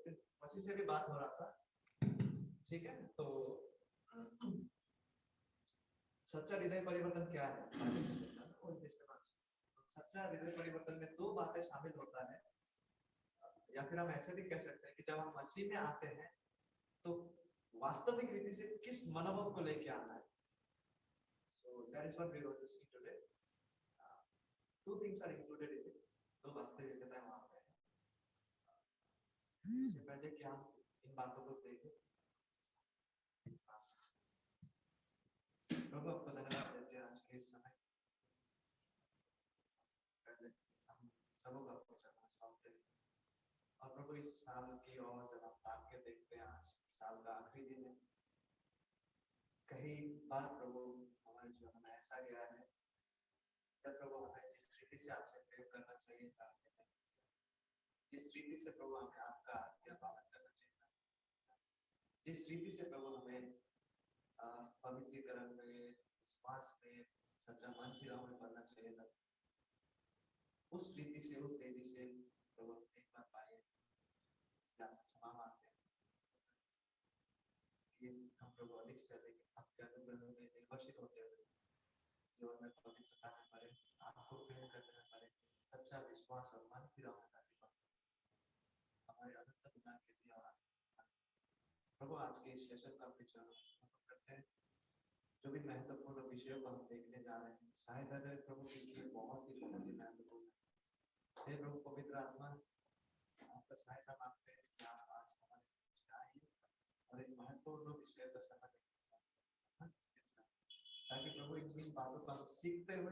दिन मसीह से भी बात हो रहा था, ठीक है। तो सच्चा हृदय परिवर्तन क्या है? सच्चा हृदय परिवर्तन में दो बातें शामिल होता है, या फिर हम ऐसे भी कह सकते हैं कि जब हम मसीह में आते हैं तो वास्तविक रीति से किस मनोभाव को लेके आना है। So that is what we are going to see today. Two things are included in it. दो वास्तविकताएं वहां पे हैं। इससे पहले कि हम इन बातों को देखें, प्रभु आपको धन्यवाद देते हैं आज के इस समय। पहले हम सबको आपको चढ़ना चाहते हैं, और प्रभु इस साल की और जब हम ताक के देखते हैं, आज साल का आखिरी दिन है। कहीं बार प्रभु हमारे जीवन में ऐसा गया है जब प्रभु हमें जिस रीति से आपसे प्रेम करना चाहिए था, जिस रीति से प्रभु हमें आपका आज्ञा पालन करना चाहिए था, जिस रीति से प्रभु हमें पवित्रीकरण में, विश्वास में, सच्चा मन फिराव में करना चाहिए था, उस रीति से, उस तेजी से प्रभु नहीं कर पाए। इसलिए आपसे क्षमा मांगते हैं कि हम प्रभु अधिक से अधिक आपके अनुग्रह में निर्भरशील होते हुए जीवन में पवित्रता में पड़े, आपको प्रेम करने में पड़े, सच्चा विश्वास और मन फिराव में करने पड़े हमारे अनंत गुना के लिए। और प्रभु आज के इस सेशन का अपने चरणों में समर्पण करते हैं। जो भी महत्वपूर्ण विषयों को हम देखने जा रहे हैं, शायद अगर प्रभु के बहुत ही महत्वपूर्ण है। हे प्रभु पवित्र आत्मा, आपका सहायता मांगते हैं कि आप आज हमारे बीच आइए और एक महत्वपूर्ण विषय का समझ ताकि प्रभु इन बातों को हम सीखते हुए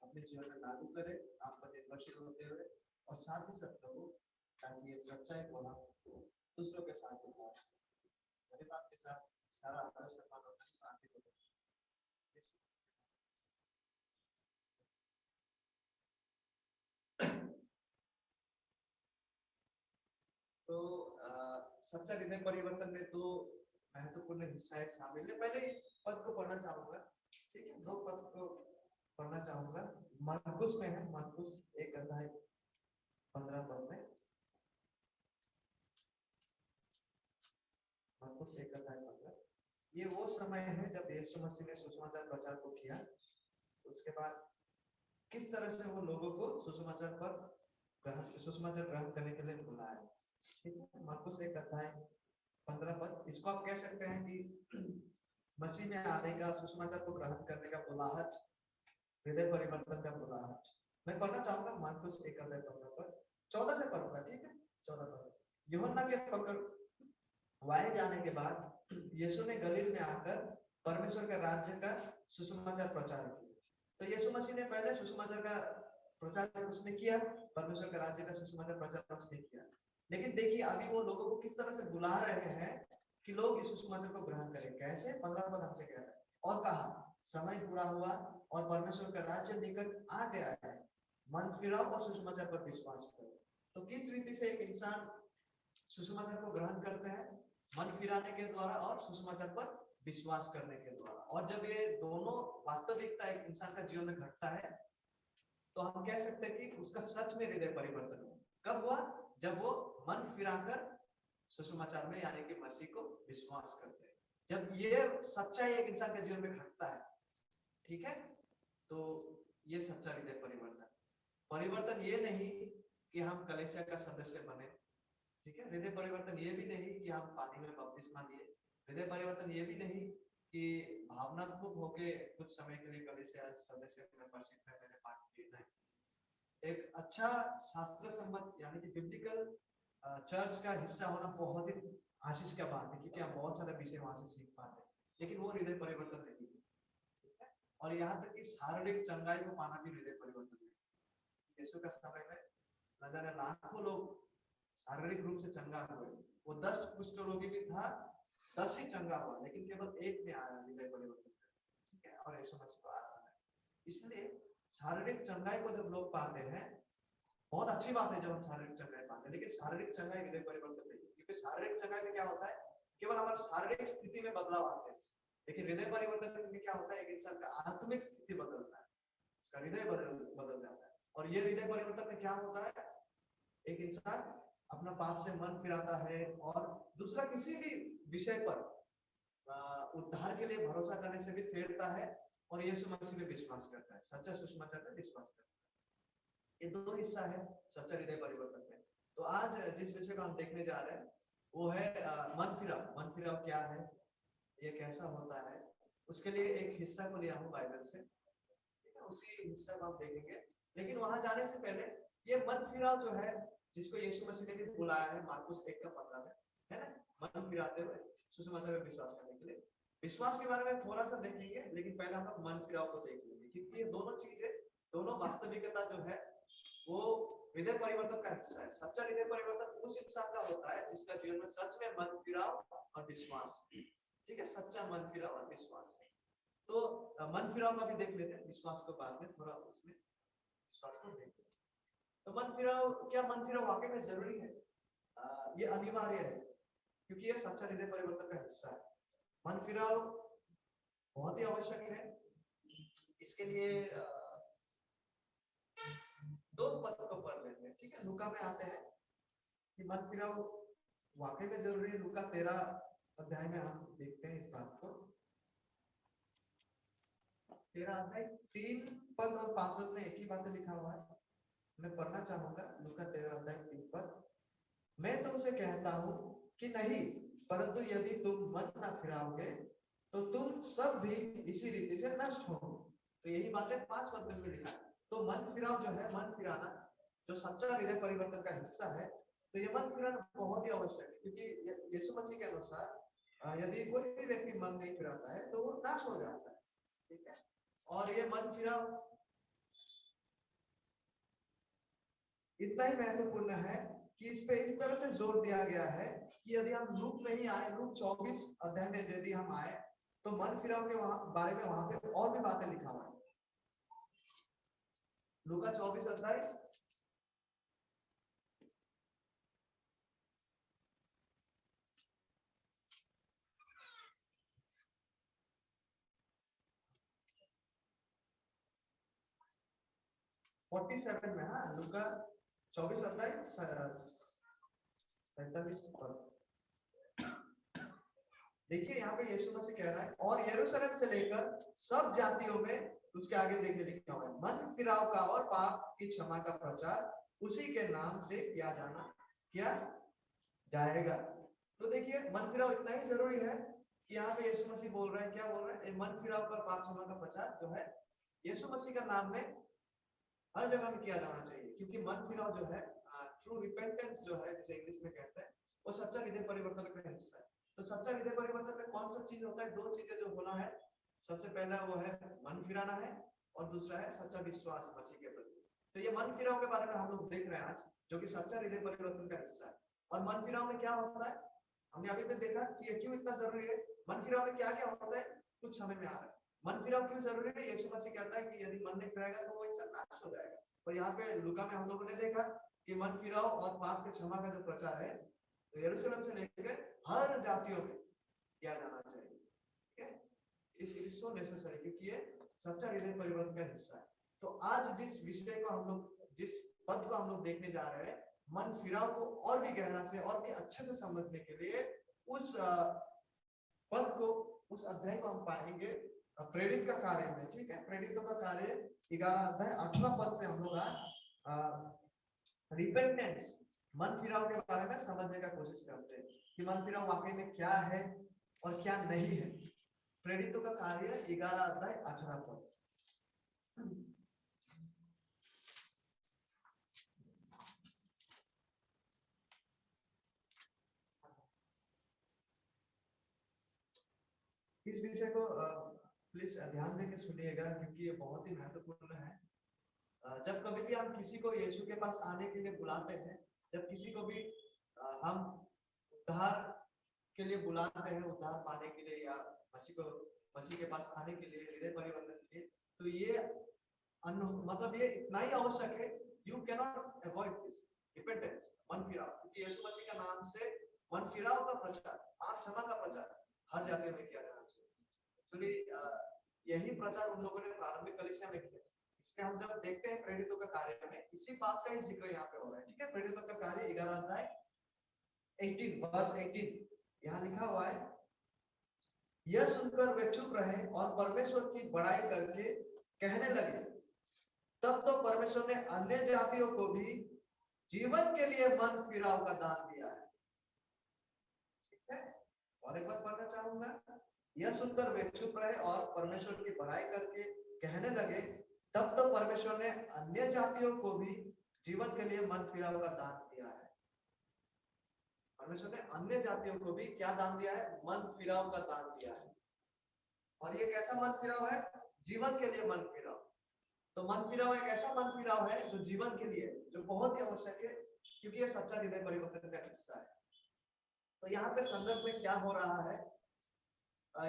अपने जीवन में लागू करें, आप पर निर्भरशील होते हुए, और साथ ही साथ प्रभु ताकि ये सच्चाई को हम दूसरों के साथ बात धन्यवाद के साथ सारा आदर सम्मान और शांति को तो सच्चा हृदय परिवर्तन में दो महत्वपूर्ण हिस्सा शामिल है। पहले इस पद को पढ़ना चाहूंगा, ठीक है, दो पद को पढ़ना चाहूंगा। मरकुस में है, मरकुस 1 अध्याय 15 पद में, मरकुस 1 अध्याय 15। ये वो समय है जब यीशु मसीह ने सुसमाचार प्रचार को किया। उसके बाद किस तरह से वो लोगों को सुसमाचार ग्रहण करने के लिए बुलाया, ठीक है। मरकुस 1 अध्याय 15 पद, इसको आप कह सकते हैं कि मसीह में आने का, सुसमाचार को ग्रहण करने का बुलाहट, हृदय परिवर्तन का बुलाहट। मैं पढ़ना चाहूंगा मार्कुस 1 अध्याय 15 पद, 14 से पढ़ूंगा, ठीक है। 14 पद, यूहन्ना के पकड़वाए जाने के बाद यीशु ने गलील में आकर परमेश्वर के राज्य का सुसमाचार प्रचार किया। तो यीशु मसीह ने पहले सुसमाचार का प्रचार उसने किया, परमेश्वर के राज्य का सुसमाचार प्रचार उसने किया। लेकिन देखिए अभी वो लोगों को किस तरह से बुला रहे हैं कि लोग इस सुसमाचार को ग्रहण करें। कैसे? 15 पद हमसे कह रहा है, और कहा समय पूरा हुआ और परमेश्वर का राज्य निकट आ गया है, मन फिराओ और सुसमाचार पर विश्वास करो। तो किस रीति से एक इंसान सुसमाचार को ग्रहण करते हैं? मन फिराने के द्वारा और सुसमाचार पर विश्वास करने के द्वारा। और जब ये दोनों वास्तविकता एक इंसान का जीवन में घटता है तो हम कह सकते हैं कि उसका सच में हृदय परिवर्तन हुआ। कब हुआ? जब वो मन फिराकर सुसमाचार में यानी कि मसीह को विश्वास करते हैं। जब ये सच्चाई एक इंसान के जीवन में घटता है, ठीक है, तो ये सच्चा हृदय परिवर्तन। परिवर्तन ये नहीं कि हम कलीसिया का सदस्य बने, ठीक है। हृदय परिवर्तन ये भी नहीं कि हम पानी में बपतिस्मा लिए। हृदय परिवर्तन ये भी नहीं कि भावनात्मक होके कुछ समय के लिए कलीसिया सदस्य में प्रसिद्ध है, मैंने पाठ किया नहीं। एक अच्छा शास्त्र सम्मत यानी कि बिब्लिकल चर्च का हिस्सा होना बहुत ही आशीष का बात है, क्योंकि आप बहुत सारे विषय वहां से सीख पाते हैं, लेकिन वो हृदय परिवर्तन नहीं है, ठीक है। और यहाँ तक कि शारीरिक चंगाई को पाना भी हृदय परिवर्तन है। यीशु का समय में न जाने लाखों लोग शारीरिक रूप से चंगा हुए। वो 10 कुष्ठ रोगी भी था, 10 ही चंगा हुआ, लेकिन केवल एक में आया हृदय परिवर्तन, ठीक है, और यीशु मसीह को आया है। इसलिए शारीरिक चंगाई को जब लोग पाते हैं, बहुत अच्छी बात है जब हम शारीरिक चंगाई पाते हैं, लेकिन शारीरिक चंगाई हृदय परिवर्तन नहीं। क्योंकि शारीरिक चंगाई में क्या होता है? केवल हमारी शारीरिक स्थिति में बदलाव आते हैं, लेकिन हृदय परिवर्तन में क्या होता है? एक इंसान का आत्मिक स्थिति बदलता है, उसका हृदय बदल जाता है। और ये हृदय परिवर्तन में क्या होता है? एक इंसान अपना पाप से मन फिराता है और दूसरा किसी भी विषय पर उद्धार के लिए भरोसा करने से भी फेरता है और यीशु मसीह में विश्वास करता है, सच्चा सुसमाचार में विश्वास करता है। ये दो हिस्सा है सच्चा हृदय परिवर्तन में। तो आज जिस विषय को हम देखने जा रहे हैं वो है मन फिराव। मन फिराव क्या है, ये कैसा होता है, उसके लिए एक हिस्सा को लिया हूँ बाइबल से, ठीक है, उसी हिस्सा को हम देखेंगे। लेकिन वहां जाने से पहले ये मन फिराव जो है जिसको यीशु मसीह ने भी बुलाया है मार्कुस 1:15 में, है ना, मन फिराते हुए सुसमाचार में विश्वास करने के लिए। विश्वास के बारे में थोड़ा सा देखेंगे, लेकिन पहले हम लोग मन फिराव को देख लेंगे, क्योंकि ये दोनों चीजें, दोनों वास्तविकता जो है वो हृदय परिवर्तन का हिस्सा है। सच्चा हृदय परिवर्तन उस इंसान का होता है जिसका जीवन में सच में मन फिराव और विश्वास, ठीक है, सच्चा मन फिराव और विश्वास है। तो मन फिराव का भी देख लेते हैं, विश्वास को बाद में थोड़ा उसमें विश्वास को देख लेते हैं। तो मन फिराव, क्या मन फिराव वाकई में जरूरी है? ये अनिवार्य है, क्योंकि ये सच्चा हृदय परिवर्तन का हिस्सा है। मन फिराव बहुत ही आवश्यक है। इसके लिए दो पद को पढ़ लेते हैं, ठीक है। लूका में आते हैं कि मन फिराव वाकई में जरूरी है। लूका 13 अध्याय में हम देखते हैं इस बात को। 13 अध्याय 3 पद और 5 पद में एक ही बात लिखा हुआ है, मैं पढ़ना चाहूंगा। लूका 13 अध्याय 3 पद, मैं तुमसे कहता हूं कि नहीं, परंतु यदि तुम मन न फिराओगे तो तुम सब भी इसी रीति से नष्ट होंगे। तो यही बात है 5 पद में लिखा है। तो मन फिराव जो है, मन फिराना जो सच्चा हृदय परिवर्तन का हिस्सा है, तो ये मन फिराना बहुत ही आवश्यक है, क्योंकि यीशु मसीह के अनुसार यदि कोई भी व्यक्ति मन नहीं फिराता है तो वो नाश हो जाता है, ठीक है। और ये मन फिराव इतना ही महत्वपूर्ण है कि इस पे इस तरह से जोर दिया गया है कि यदि हम लूक में ही आए, लूक 24 अध्याय में यदि हम आए तो मन फिराव के बारे में वहां पे और भी बातें लिखा हुआ है। लूका 24 अध्याय 47 में, हाँ, लूका 24 अध्याय 47 पद। देखिए यहाँ पे यीशु मसीह कह रहा है, और यरूशलेम से लेकर सब जातियों में, उसके आगे देखिए लिखा हुआ है, मन फिराव का और पाप की क्षमा का प्रचार उसी के नाम से किया जाएगा। तो देखिए मन फिराव इतना ही जरूरी है कि यहाँ पे यीशु मसीह बोल रहे हैं, क्या बोल रहे हैं, मन फिराव का पाप क्षमा का प्रचार जो है यीशु मसीह का नाम में हर जगह में किया जाना चाहिए। क्योंकि मन फिराव जो है, ट्रू रिपेंटेंस जो है, जिसे इंग्लिश में कहते हैं, वो सच्चा हृदय परिवर्तन का हिस्सा है। तो सच्चा हृदय परिवर्तन में कौन सा चीज होता है? दो चीजें जो होना है, सबसे पहला वो है मन फिराना है, और दूसरा है सच्चा विश्वास मसीह के प्रति। तो ये मन फिराव के बारे में हम लोग देख रहे हैं आज, जो कि सच्चा हृदय परिवर्तन का हिस्सा है। और मन फिराव में क्या होता है, हमने अभी तक देखा कि ये क्यों इतना जरूरी है। मन फिराव में क्या क्या होता है, कुछ समझ में आ रहा है। मन फिराव क्यों जरूरी है? यीशु मसीह कहता है कि यदि मन नहीं फिराएगा तो वो इंसान नाश हो जाएगा। और यहाँ पे लूका में हम लोगों ने देखा कि मन फिराव और पाप के क्षमा का जो प्रचार है, तो यरूशलेम से लेकर हर जातियों में किया जाना चाहिए, ठीक है। इसको नेसेसरी, क्योंकि ये सच्चा हृदय परिवर्तन का हिस्सा है। तो आज जिस विषय को हम लोग, जिस पद को हम लोग देखने जा रहे हैं, मन फिराव को और भी गहरा से और भी अच्छे से समझने के लिए उस पद को, उस अध्याय को हम पाएंगे प्रेरित का कार्य में, ठीक है। प्रेरितों का कार्य 11 अध्याय 8वां पद से हम लोग आज रिपेंटेंस, मन फिराव के बारे में समझने का कोशिश करते हैं कि मन फिराव वाकई में क्या है और क्या नहीं है। प्रेरितों का कार्य 11 अध्याय 18 पद। इस विषय को प्लीज ध्यान देकर सुनिएगा, क्योंकि ये बहुत ही महत्वपूर्ण है। जब कभी भी हम किसी को यीशु के पास आने के लिए बुलाते हैं, जब किसी को भी हम उद्धार के लिए बुलाते हैं, उद्धार पाने के लिए या मसीह के पास आने के लिए, हृदय परिवर्तन के लिए, तो ये मतलब ये इतना ही आवश्यक है। You can not avoid this repentance, मन फिराव, क्योंकि यीशु मसीह का नाम से मन फिराव का प्रचार, पाप क्षमा का प्रचार हर जाति में किया जाना चाहिए। एक्चुअली यही प्रचार उन लोगों ने प्रारंभिक कलीसिया में किया। इसके हम जब देखते हैं प्रेरितों का कार्य में, इसी बात का ही जिक्र यहाँ पे हो रहा है, ठीक है। प्रेरितों का कार्य 11 अध्याय 18 वर्स 18 यहाँ लिखा हुआ है, यह सुनकर वे चुप रहे और परमेश्वर की बड़ाई करके कहने लगे, तब तो परमेश्वर ने अन्य जातियों को भी जीवन के लिए मन फिराव का दान दिया है। ठीक है, और एक बार पढ़ना चाहूंगा, यह सुनकर वे चुप रहे और परमेश्वर की बड़ाई करके कहने लगे, तब तो परमेश्वर ने अन्य जातियों को भी जीवन के लिए मन फिराव का दान दिया है। परमेश्वर ने अन्य जातियों को भी क्या दान दिया है? मन फिराव का दान दिया है। और ये कैसा मन फिराव है? जीवन के लिए मन फिराव। तो मन फिराव एक ऐसा मन फिराव है जो जीवन के लिए, जो बहुत ही आवश्यक है, क्योंकि ये सच्चा हृदय परिवर्तन का हिस्सा है। तो यहाँ पे संदर्भ में क्या हो रहा है?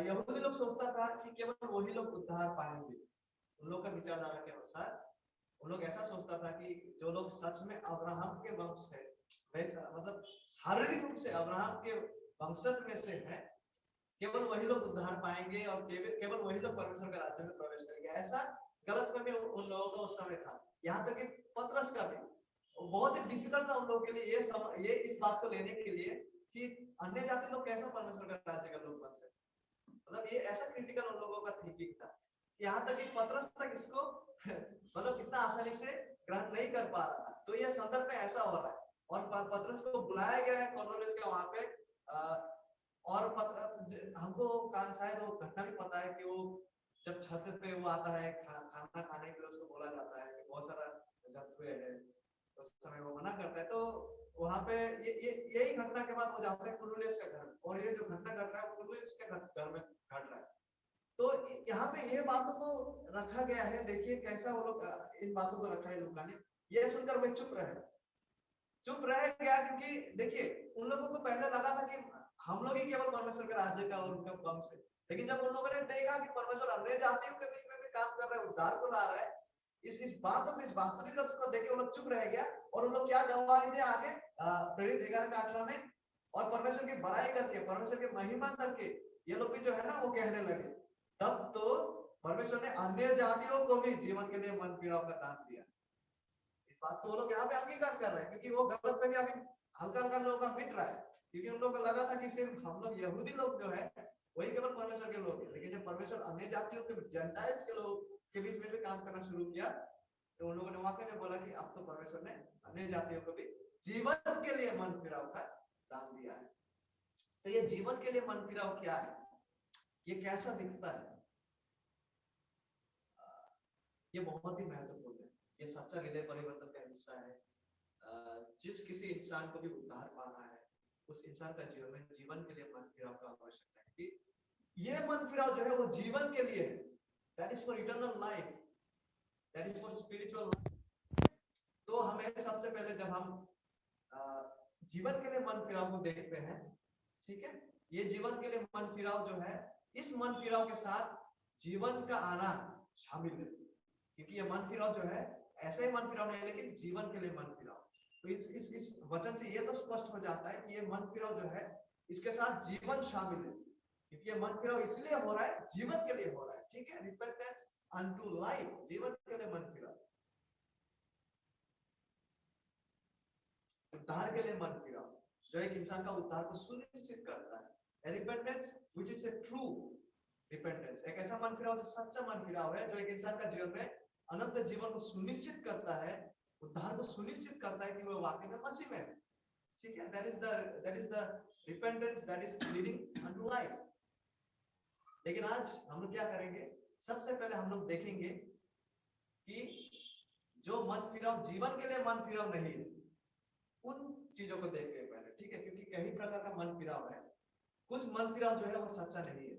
यहूदी लोग सोचता था कि केवल वही लोग उद्धार पाएंगे। उन लोग का विचारधारा के अनुसार उन लोग ऐसा सोचता था कि जो लोग सच में अब्राहम के वंश है, मतलब शारीरिक रूप से अब्राहम के वंशज में से है, केवल वही लोग उद्धार पाएंगे और केवल वही लोग परमेश्वर के राज्य में प्रवेश करेंगे। ऐसा गलतफहमी उन लोगों का उस समय था। यहाँ तक कि पतरस का भी बहुत ही डिफिकल्ट था उन लोगों के लिए ये इस बात को लेने के लिए कि अन्य जाति लोग कैसा परमेश्वर का राज्य का लोग बन सकते। मतलब ये ऐसा क्रिटिकल उन लोगों का थिंकिंग था। यहाँ तक कि पतरस तक इसको मतलब कितना आसानी से ग्रहण नहीं कर पा रहा था। तो ये संदर्भ में ऐसा हो रहा है और पतरस को बुलाया गया है कॉर्नेलियस के वहां पे, और हमको शायद वो घटना भी पता है कि वो जब छत पे वो आता है खाना खाने के लिए, उसको बोला जाता है कि बहुत सारा जंतुए है, उस समय वो मना करता है। तो वहां पे यही घटना के बाद वो जाते हैं कॉर्नेलियस के घर, और ये जो घटना घट रहा है वो कॉर्नेलियस के घर में घट रहा है। तो यहाँ पे ये बातों को रखा गया है। देखिए कैसा वो लोग इन बातों को रखा है लूका ने। ये सुनकर वे चुप रहे क्या? क्योंकि देखिए उन लोगों को पहले लगा था कि हम लोग ही केवल परमेश्वर के राज्य का और उनका वंश है, लेकिन जब उन लोगों ने देखा कि परमेश्वर अन्य जातियों के बीच में भी काम कर रहा है, उद्धार को ला रहा है, इस बातों को, इस वास्तविकता को देख के वो लोग चुप रह गया। और उन लोग क्या गवाही दे आगे प्रेरित 11:18 में, और परमेश्वर की बड़ाई करके, परमेश्वर की महिमा करके ये लोग भी जो है ना वो कहने लगे, तब तो परमेश्वर ने अन्य जातियों को भी जीवन के लिए मन फिराव का दान दिया। इस बात को वो लोग यहाँ पे अंगीकार कर रहे हैं, क्योंकि वो गलतफहमी अभी हल्का हल्का लोगों का मिट रहा है। क्योंकि उन लोगों को लगा था कि सिर्फ हम लोग यहूदी लोग जो है वही केवल परमेश्वर के लोग हैं, लेकिन जब परमेश्वर अन्य जातियों के, जेंटाइल्स के लोग के बीच में भी काम करना शुरू किया, तो उन लोगों ने वाकई में बोला कि अब तो परमेश्वर ने अन्य जातियों को भी जीवन के लिए मन फिराव का दान दिया है। तो ये जीवन के लिए मन फिराव क्या है? ये कैसा दिखता है? ये बहुत ही महत्वपूर्ण है। ये सच्चा हृदय परिवर्तन का हिस्सा है। जिस किसी इंसान को भी उद्धार पाना है, उस इंसान का जीवन में जीवन के लिए मन फिराव का आवश्यकता है। कि ये मन फिराव जो है वो जीवन के लिए है। That is for eternal life, that is for spiritual life. तो हमें सबसे पहले जब हम जीवन के लिए मन फिराव को देखते हैं, ठीक है, ये जीवन के लिए मन फिराव जो है, इस मन फिराव के साथ जीवन का आना शामिल है। क्योंकि ये मन फिराव जो है ऐसा ही मन फिराव नहीं, लेकिन जीवन के लिए मन फिराव। तो इस वचन से ये तो स्पष्ट हो जाता है कि ये मन फिराव जो है इसके साथ जीवन शामिल है। क्योंकि ये मन फिराव इसलिए हो रहा है, जीवन के लिए हो रहा है। ठीक है, रिपेंटेंस अनटू लाइफ, जीवन के लिए मन फिराव, उद्धार के लिए मन फिराव, जो एक इंसान का उद्धार को सुनिश्चित करता है। Repentance which is a true repentance, एक ऐसा मन फिराव जो सच्चा मन फिराव है, जो एक इंसान का जीवन में अनंत जीवन को सुनिश्चित करता है, उद्धार को सुनिश्चित करता है कि वो वाकई में मसीह में है। ठीक है, that is the repentance that is leading unto life. लेकिन आज हम लोग क्या करेंगे? सबसे पहले हम लोग देखेंगे कि जो मन फिराव जीवन के लिए मन फिराव नहीं है, उन चीजों को देख के पहले, ठीक है, क्योंकि कई प्रकार का मन फिराव है। कुछ मन फिराव जो है वो सच्चा नहीं है,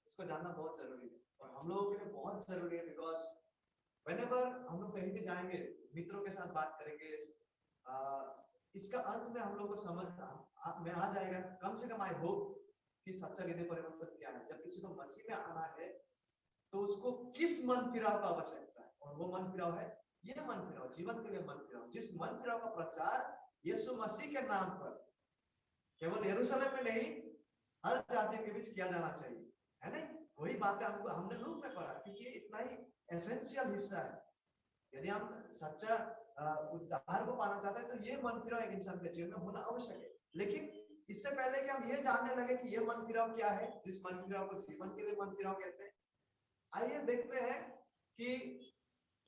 इसको जानना बहुत जरूरी है और हम लोगों के लिए बहुत जरूरी है। बिकॉज व्हेनेवर हम लोग कहीं भी जाएंगे, मित्रों के साथ बात करेंगे, इसका अंत में हम लोग को समझ में आ जाएगा, कम से कम आई होप, कि सच्चा हृदय परिवर्तन क्या है। जब किसी को मसीह में आना है तो उसको किस मन फिराव का आवश्यकता है, और वो मन फिराव है ये मन फिराव, जीवन के लिए मन फिराव, जिस मन फिराव का प्रचार यीशु मसीह के नाम पर केवल यरूशलेम में नहीं, हर जाति के बीच किया जाना चाहिए, है नहीं? वही बातें हमने लूक में पढ़ा, क्योंकि ये इतना ही एसेंशियल हिस्सा है। यदि हम सच्चा उद्धार को पाना चाहते हैं तो ये मन फिराव एक इंसान के जीवन में होना आवश्यक है। लेकिन इससे पहले कि हम ये जानने लगे कि ये मन फिराव क्या है, जिस मन फिराव को जीवन के लिए मन फिराव कहते हैं, आइए देखते हैं कि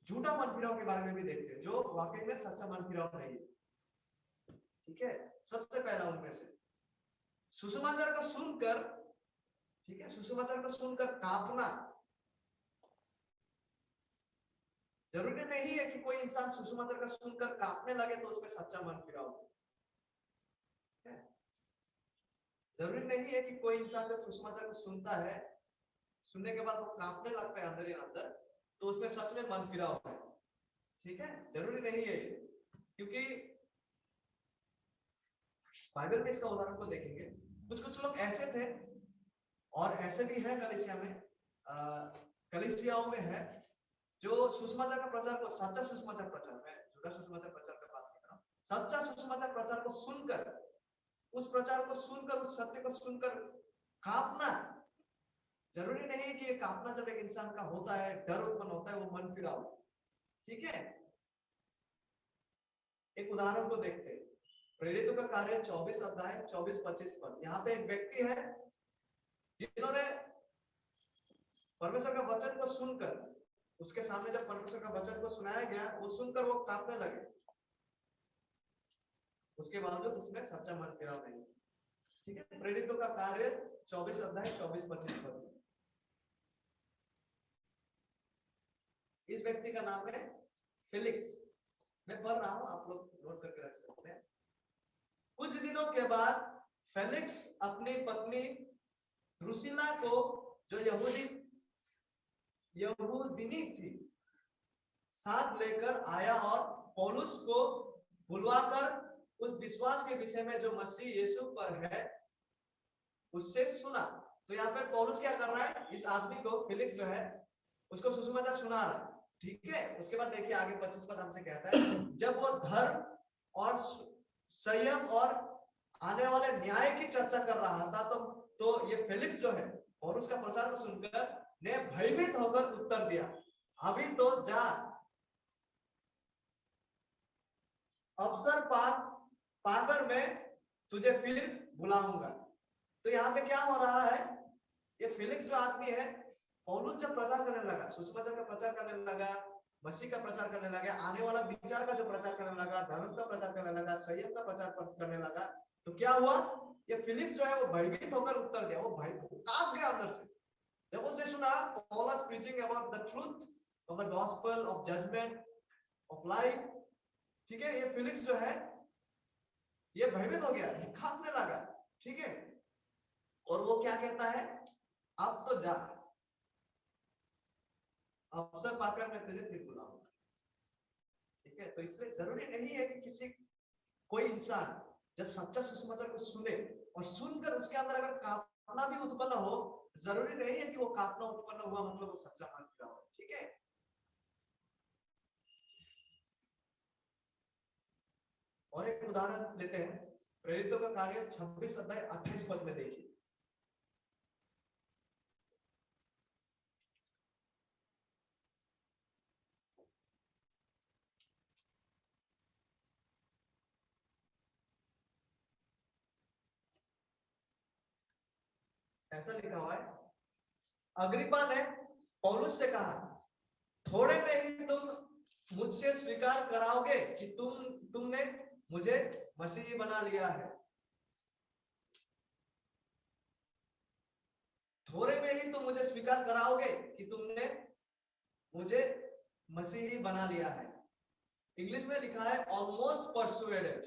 झूठा मन फिराव के बारे में भी देखते हैं, जो वाकई में सच्चा मन फिराव नहीं है। ठीक है, सबसे पहला उनमें से सुसमाचार को सुनकर, ठीक है, सुसमाचार को सुनकर कांपना। जरूरी नहीं है कि कोई इंसान सुसमाचार का सुनकर कांपने लगे तो उसमें सच्चा मन फिराव है। जरूरी नहीं है कि कोई इंसान जब सुसमाचार को सुनता है, सुनने के बाद वो कांपने लगता है अंदर ही अंदर, तो उसमें सच में मन फिराव है। ठीक है, जरूरी नहीं है, क्योंकि बाइबल में इसका उदाहरण को देखेंगे। कुछ लोग ऐसे थे और ऐसे भी है कलीसिया में, कलीसियाओं में है, जो सुसमाचार का प्रचार को, सच्चा सुसमाचार प्रचार, मैं झूठा सुसमाचार प्रचार का बात नहीं कर रहा हूं, सच्चा सुसमाचार प्रचार को सुनकर, उस प्रचार को सुनकर, उस सत्य को सुनकर कांपना। जरूरी नहीं है कि ये कांपना जब एक इंसान का होता है, डर उत्पन्न होता है, वो मन फिराव। ठीक है, एक उदाहरण को देखते हैं, प्रेरितों का कार्य 24 अध्याय 24-25 पद। यहाँ पे एक व्यक्ति है जिन्होंने परमेश्वर का वचन को सुनकर, उसके सामने जब परमेश्वर का वचन को सुनाया गया, वो सुनकर वो कांपने लगे, उसके बावजूद उसमें सच्चा मन फिराव नहीं। ठीक है, प्रेरितों का कार्य 24 अध्याय 24-25 पद। इस व्यक्ति का नाम है फेलिक्स। मैं पढ़ रहा हूं, आप लोग नोट करके रख सकते हैं। कुछ दिनों के बाद फेलिक्स अपनी पत्नी द्रुसिला को, जो यहूदिनी थी, साथ लेकर आया और पौलुस को बुलवाकर उस विश्वास के विषय में जो मसीह यीशु पर है उससे सुना। तो यहाँ पर पौलुस क्या कर रहा है, इस आदमी को, फेलिक्स जो है, उसको सुसमाचार सुना रहा है। ठीक है, उसके बाद देखिए आगे 25 पद हमसे कहता है, जब वो धर्म और संयम और आने वाले न्याय की चर्चा कर रहा था, तो ये फेलिक्स जो है, और उसका प्रचार को सुनकर ने भयभीत होकर उत्तर दिया, अभी तो जा, अवसर पाकर मैं तुझे फिर बुलाऊंगा। तो यहाँ पे क्या हो रहा है, ये फेलिक्स जो आदमी है, पौलुस जब प्रचार करने लगा, सुसमाचार का प्रचार करने लगा, मसीह का प्रचार करने लगा, आने वाला विचार का जो प्रचार करने लगा, धर्म का प्रचार करने लगा, संयम का प्रचार करने लगा, तो क्या हुआ, ये फेलिक्स जो है वो भयभीत होकर उत्तर दिया, वो कांप गया अंदर से जब उसने सुना Paul is preaching about the truth of the gospel of judgment of life. ठीक है, ये फेलिक्स जो है ये भयभीत हो गया, कांपने लगा। ठीक है, और वो क्या कहता है, अब तो जा, अवसर पाकर मैं तुझे फिर बुलाऊंगा। ठीक है, तो इसलिए जरूरी नहीं है कि कोई इंसान जब सच्चा सुसमाचार को सुने और सुनकर उसके अंदर अगर कांपना भी उत्पन्न हो, जरूरी नहीं है कि वो कांपना उत्पन्न हुआ मतलब वो सच्चा मन फिराव हो। ठीक है, और एक उदाहरण लेते हैं, प्रेरितों का कार्य 26 अध्याय 28 पद में देखिए। ऐसा लिखा हुआ है, अग्रिप्पा ने पौलुस से कहा, थोड़े में ही तुम मुझसे स्वीकार कराओगे कि तुमने मुझे मसीही बना लिया है। थोड़े में ही तुम मुझे स्वीकार कराओगे कि तुमने मुझे मसीही बना लिया है। इंग्लिश में लिखा है ऑलमोस्ट परसुएडेड।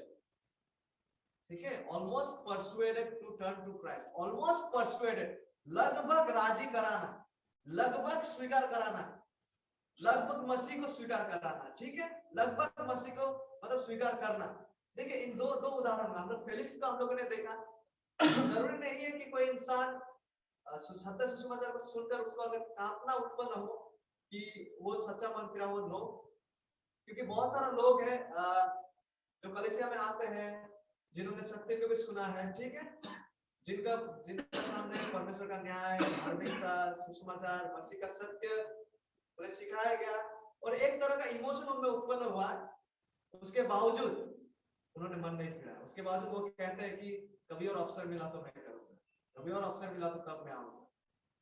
ठीक है, almost persuaded to turn to Christ, almost persuaded, लगभग राजी कराना, लगभग स्वीकार कराना, लगभग मसीह को स्वीकार कराना। ठीक है, लगभग मसीह को मतलब स्वीकार करना। देखिए इन दो उदाहरण हम लोग, फेलिक्स को हम लोगों ने देखा, जरूरी नहीं है कि कोई इंसान सत्य सुसमाचार को सुनकर उसको अगर कांपना उत्पन्न हो कि वो सच्चा मन फिरा हो, नो, क्योंकि बहुत सारे लोग हैं जो कलीसिया में आते हैं जिन्होंने सत्य को भी सुना है। ठीक है, जिनका सामने परमेश्वर का न्याय, धार्मिकता, सुसमाचार, मसीह का सत्य उन्हें सिखाया गया और एक तरह का इमोशन उनमें उत्पन्न हुआ, उसके बावजूद उन्होंने मन नहीं फिराया, उसके बावजूद वो कहते हैं कि कभी और अवसर मिला तो मैं करूंगा, कभी और अवसर मिला तो तब मैं आऊंगा।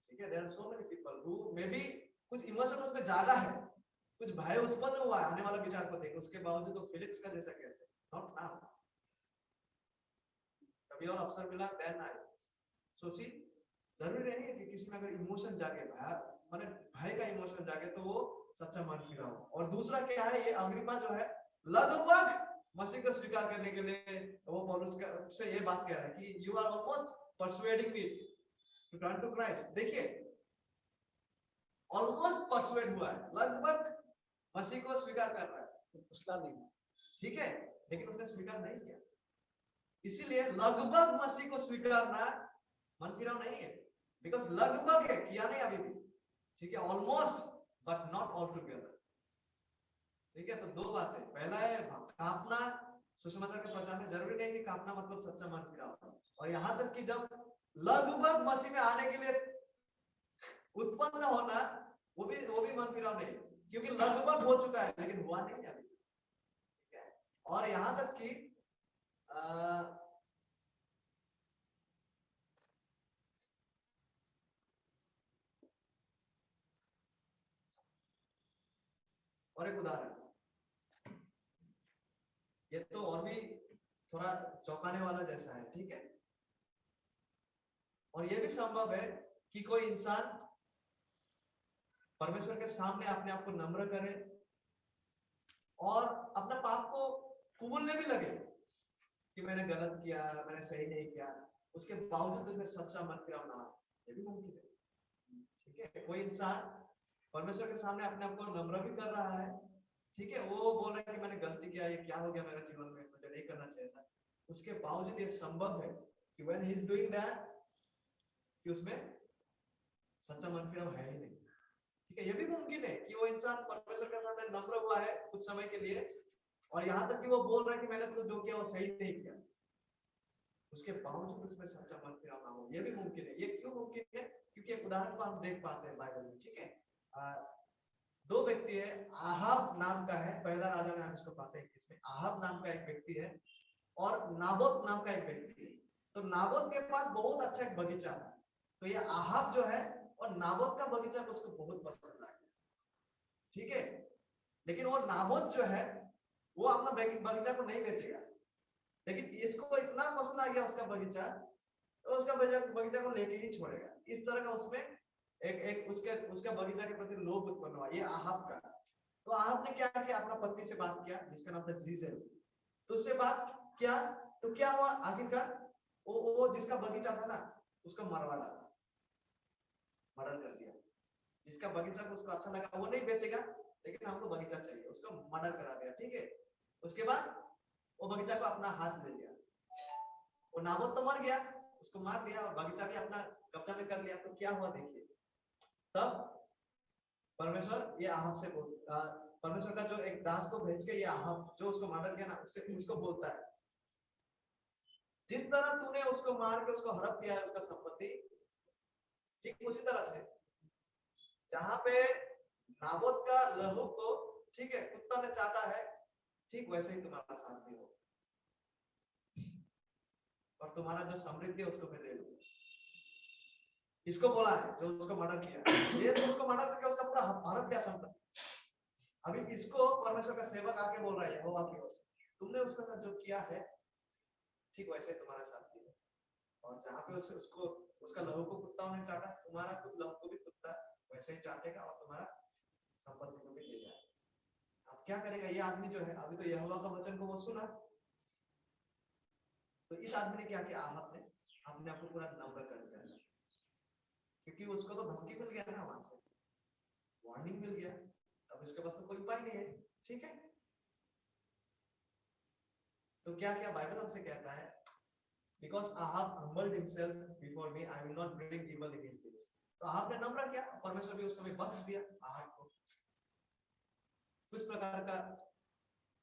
ठीक है, there are so many people who may be कुछ इमोशन उसमें जागा है, कुछ भय उत्पन्न हुआ है आने वाला विचार को देख, उसके बावजूद तो फिलिप्स का जैसा कहते हैं, नॉट नाउ, कभी और अवसर मिला देन आई। सोची, जरूरी नहीं है कि किसी में अगर इमोशन जागे, भय माने भय का इमोशन जागे तो वो सच्चा मन फिरा हो। और दूसरा क्या है, ये अग्रिप्पा जो है लगभग मसीह को स्वीकार करने के लिए वो पौलुस से ये बात कह रहा है कि you are almost persuading me to turn to Christ. देखिए, ऑलमोस्ट परसुएड हुआ है, लगभग मसीह को स्वीकार कर रहा है, उसका नहीं, ठीक है, लेकिन उसने स्वीकार नहीं किया। इसीलिए लगभग मसीह को स्वीकारना मन फिराव नहीं है, बिकॉज लगभग है, किया नहीं अभी भी, ठीक है, almost but not all together. ठीक है, तो दो बातें, पहला है कांपना, सुसमाचार के प्रचार में जरूरी नहीं कि कांपना मतलब सच्चा मन फिराव, और यहां तक कि जब लगभग मसीह में आने के लिए उत्पन्न होना, वो भी मन फिराव नहीं, क्योंकि लगभग हो चुका है लेकिन हुआ नहीं है अभी, ठीक है। और यहां तक कि और एक उदाहरण, ये तो और भी थोड़ा चौंकाने वाला जैसा है, ठीक है। और ये भी संभव है कि कोई इंसान परमेश्वर के सामने अपने आप को नम्र करे और अपना पाप को कबूलने भी लगे कि मैंने गलत किया, मैंने सही नहीं किया, उसके बावजूद में सच्चा मन फिराव ना हो, ये भी मुमकिन है, ठीक है। कोई इंसान परमेश्वर के सामने अपने आप को नम्र भी कर रहा है, ठीक है, वो बोल रहा है कि मैंने गलती किया, ये क्या हो गया मेरे जीवन में, मुझे नहीं करना चाहिए था, उसके बावजूद ये संभव है कि when he is doing that कि उसमें सच्चा मन फिराव है ही नहीं, ठीक है। ये भी मुमकिन है कि वो इंसान परमेश्वर के सामने नम्र हुआ है कुछ समय के लिए, और यहाँ तक कि वो बोल रहा है कि मैंने तो जो किया वो सही नहीं किया, उसके बावजूद उसमें सच्चा मन फिराव ना हो, ये भी मुमकिन है। ये क्यों मुमकिन है? क्योंकि एक उदाहरण को हम देख पाते हैं बाइबल में, ठीक है। दो व्यक्ति है, आहाब नाम का है, पहला राजा में हम इसको पाते हैं, इसमें आहाब नाम का एक व्यक्ति है और नाबोत नाम का एक व्यक्ति है। तो नाबोत के पास बहुत अच्छा एक बगीचा था, तो ये आहाब जो है और नाबोत का बगीचा को उसको बहुत पसंद आ गया, ठीक है। लेकिन वो नाबोत जो है वो अपना बगीचा को नहीं बेचेगा, लेकिन इसको इतना पसंद आ गया उसका बगीचा, तो उसका बगीचा को लेके ही छोड़ेगा। इस तरह का उसमें एक उसका बगीचा के प्रति लोभ उत्पन्न हुआ, ये आहाब का। तो आहाब ने क्या किया, अपना पत्नी से बात किया जिसका नाम था जीजेल, तो उससे बात किया, तो क्या हुआ आखिरकार, वो जिसका बगीचा था ना उसको मरवा डाला, मर्डर कर दिया। जिसका बगीचा को उसको अच्छा लगा वो नहीं बेचेगा, लेकिन हमको बगीचा चाहिए, उसको मर्डर करा दिया, ठीक है। उसके बाद वो बगीचा को अपना हाथ में लिया, वो नाबोत तो मर गया, उसको मार दिया और बगीचा भी अपना कब्जा में कर लिया। तो क्या हुआ देखिए, तब परमेश्वर ये आहाब से परमेश्वर का जो एक दास को भेज के ये आहाब जो उसको मर्डर किया ना, उससे उसको बोलता है, जिस तरह तूने उसको मार के उसको हड़प किया है उसका संपत्ति, ठीक उसी तरह से जहां पे नाबोत का लहू को, ठीक है, कुत्ता ने चाटा है, ठीक वैसे ही तुम्हारा साथ भी हो और तुम्हारा जो समृद्धि है उसको मैं ले लूंगा। इसको बोला है जो उसको मर्डर किया, ये तो उसको मर्डर करके उसका पूरा हड़प गया संपत्ति। अभी इसको परमेश्वर का सेवक आके बोल रहा है यहोवा की ओर से, तुमने उसके साथ जो किया है ठीक वैसे ही तुम्हारे साथ भी है, और जहां पे उसको उसका लहू को कुत्ताओं ने चाटा, तुम्हारा खुद लहू को भी कुत्ता वैसे ही चाटेगा और तुम्हारा संपत्ति को भी ले जाएगा। अब क्या करेगा ये आदमी जो है, अभी तो यहोवा का वचन को वो सुना, तो इस आदमी ने क्या किया, आहाब ने अपने आप को पूरा नम्र कर दिया, क्योंकि उसको तो धमकी मिल गया ना, वहां से वार्निंग मिल गया, अब इसके पास तो कोई उपाय नहीं है, ठीक है। तो क्या क्या बाइबल हमसे कहता है, because Ahab humbled himself before me, I will not bring evil in his days. तो आहाब ने नम्र किया, परमेश्वर भी उस समय बख्श दिया आहाब को, कुछ प्रकार का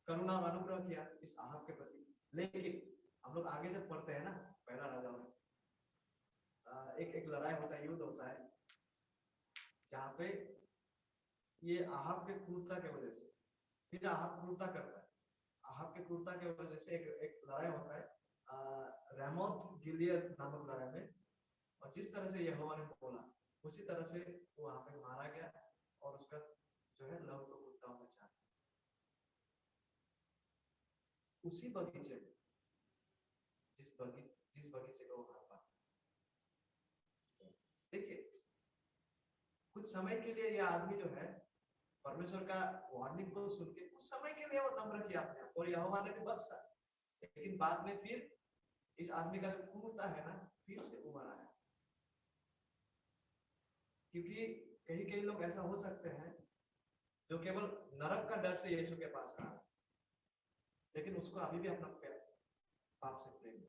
करुणा और अनुग्रह किया इस आहाब के प्रति। लेकिन हम लोग आगे जब पढ़ते हैं ना पहला राजा में, एक लड़ाई होता है, युद्ध होता है, जहाँ पे ये आहाब के क्रूरता के वजह से, फिर आहाब क्रूरता करता है, आहाब के क्रूरता के वजह से एक लड़ाई होता है रामोत गिलियद नामक लड़ाई में, और जिस तरह से यहोवा ने बोला उसी तरह से वो वहां पे मारा गया और उसका जो है लहू को कुत्ताओं में चाटा। उसी बगीचे में जिस बगीचे को हार। देखिए कुछ समय के लिए यह आदमी जो है परमेश्वर का वार्निंग को सुन के कुछ समय के लिए वो नम्र किया अपने और यहोवा ने भी बख्शा, लेकिन बाद में फिर इस आदमी का जो क्रूरता है ना फिर से उभर आया। क्योंकि कई लोग ऐसा हो सकते हैं जो केवल नरक का डर से यीशु के पास आया, लेकिन उसको अभी भी अपना पाप से प्रेम है,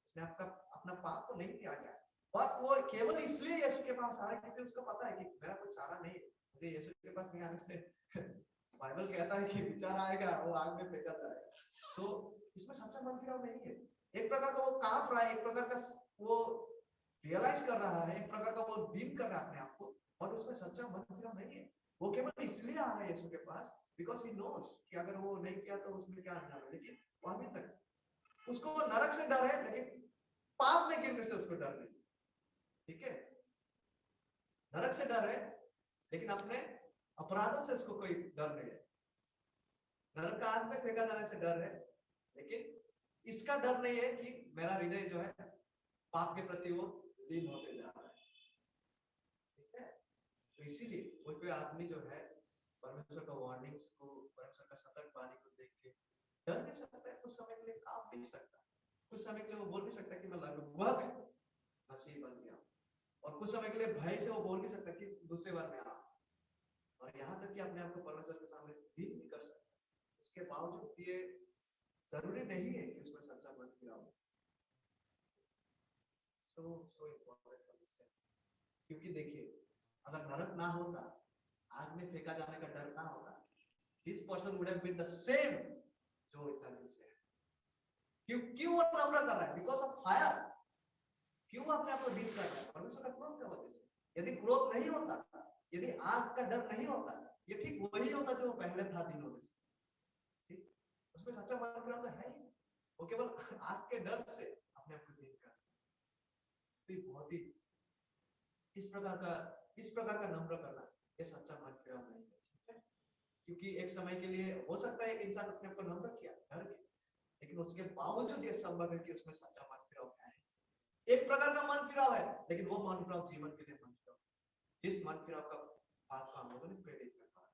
उसने अपना पाप को नहीं त्यागा है, और वो केवल इसलिए यीशु के पास आ रहा है क्योंकि उसको पता है कि मेरा कोई चारा नहीं है, मुझे यीशु के पास नहीं आने से बाइबल कहता है कि विचार आएगा वो आग में फेंका जाएगा। तो इसमें सच्चा मन फिराव नहीं है। एक प्रकार का वो कांप रहा है, एक प्रकार का वो रियलाइज कर रहा है, एक प्रकार का वो डील कर रहा है अपने आप को, और उसमें सच्चा मन फिराव नहीं है। वो केवल इसलिए आ रहा है यीशु के पास बिकॉज ही नोज कि अगर वो नहीं किया तो उसमें क्या आना है, लेकिन वो अभी तक उसको नरक से डर है, लेकिन पाप में गिरने से उसको डर नहीं। ठीक है, नरक से डर है लेकिन अपने अपराधों से उसको कोई डर नहीं है। नरक का आग में फेंका जाने से डर है, लेकिन इसका डर नहीं है कि मेरा हृदय जो है पाप के प्रति वो लीन होते जा रहा है। ठीक है, तो इसीलिए कोई आदमी जो है परमेश्वर का वार्निंग्स को, परमेश्वर का सतर्क वाणी को देख के डर नहीं सकता है, कुछ समय के लिए काम नहीं सकता, कुछ समय के लिए वो बोल भी सकता है कि मैं लगभग मसीह बन गया, और कुछ समय के लिए भय से वो बोल भी सकता है कि दूसरे बार में आ, और यहाँ तक कि अपने आप को परमेश्वर के सामने दीन भी कर सकता है। इसके बावजूद ये जरूरी नहीं है कि उसमें सच्चा मन फिरा हो। So important to understand, क्योंकि देखिए अगर नरक ना होता, आग में फेंका जाने का डर ना होता, this person would have been the same जो इतना दिन से है। क्यों वो नम्र कर रहा है? Because of fire। क्यों अपने आप को डील कर रहा है? परमेश्वर का क्रोध का वजह से। यदि क्रोध नहीं होता, यदि आग का डर नहीं होता, ये ठीक वही होता जो पहले था दिनों में। ठीक, उसमें सच्चा मन फिराव तो है ही, वो केवल आग के डर से अपने आप को डील कर बहुत ही इस प्रकार का नम्र करना ये सच्चा मन फिराव नहीं है। क्योंकि एक समय के लिए हो सकता है एक इंसान अपने आप को नम्र किया डर के, लेकिन उसके बावजूद ये संभव है कि उसमें सच्चा मन फिराव क्या है। एक प्रकार का मन फिराव है, लेकिन वो मन फिराव जीवन के लिए मन फिराव, जिस मन फिराव का बात को हम लोगों ने प्रेरित कर पाया।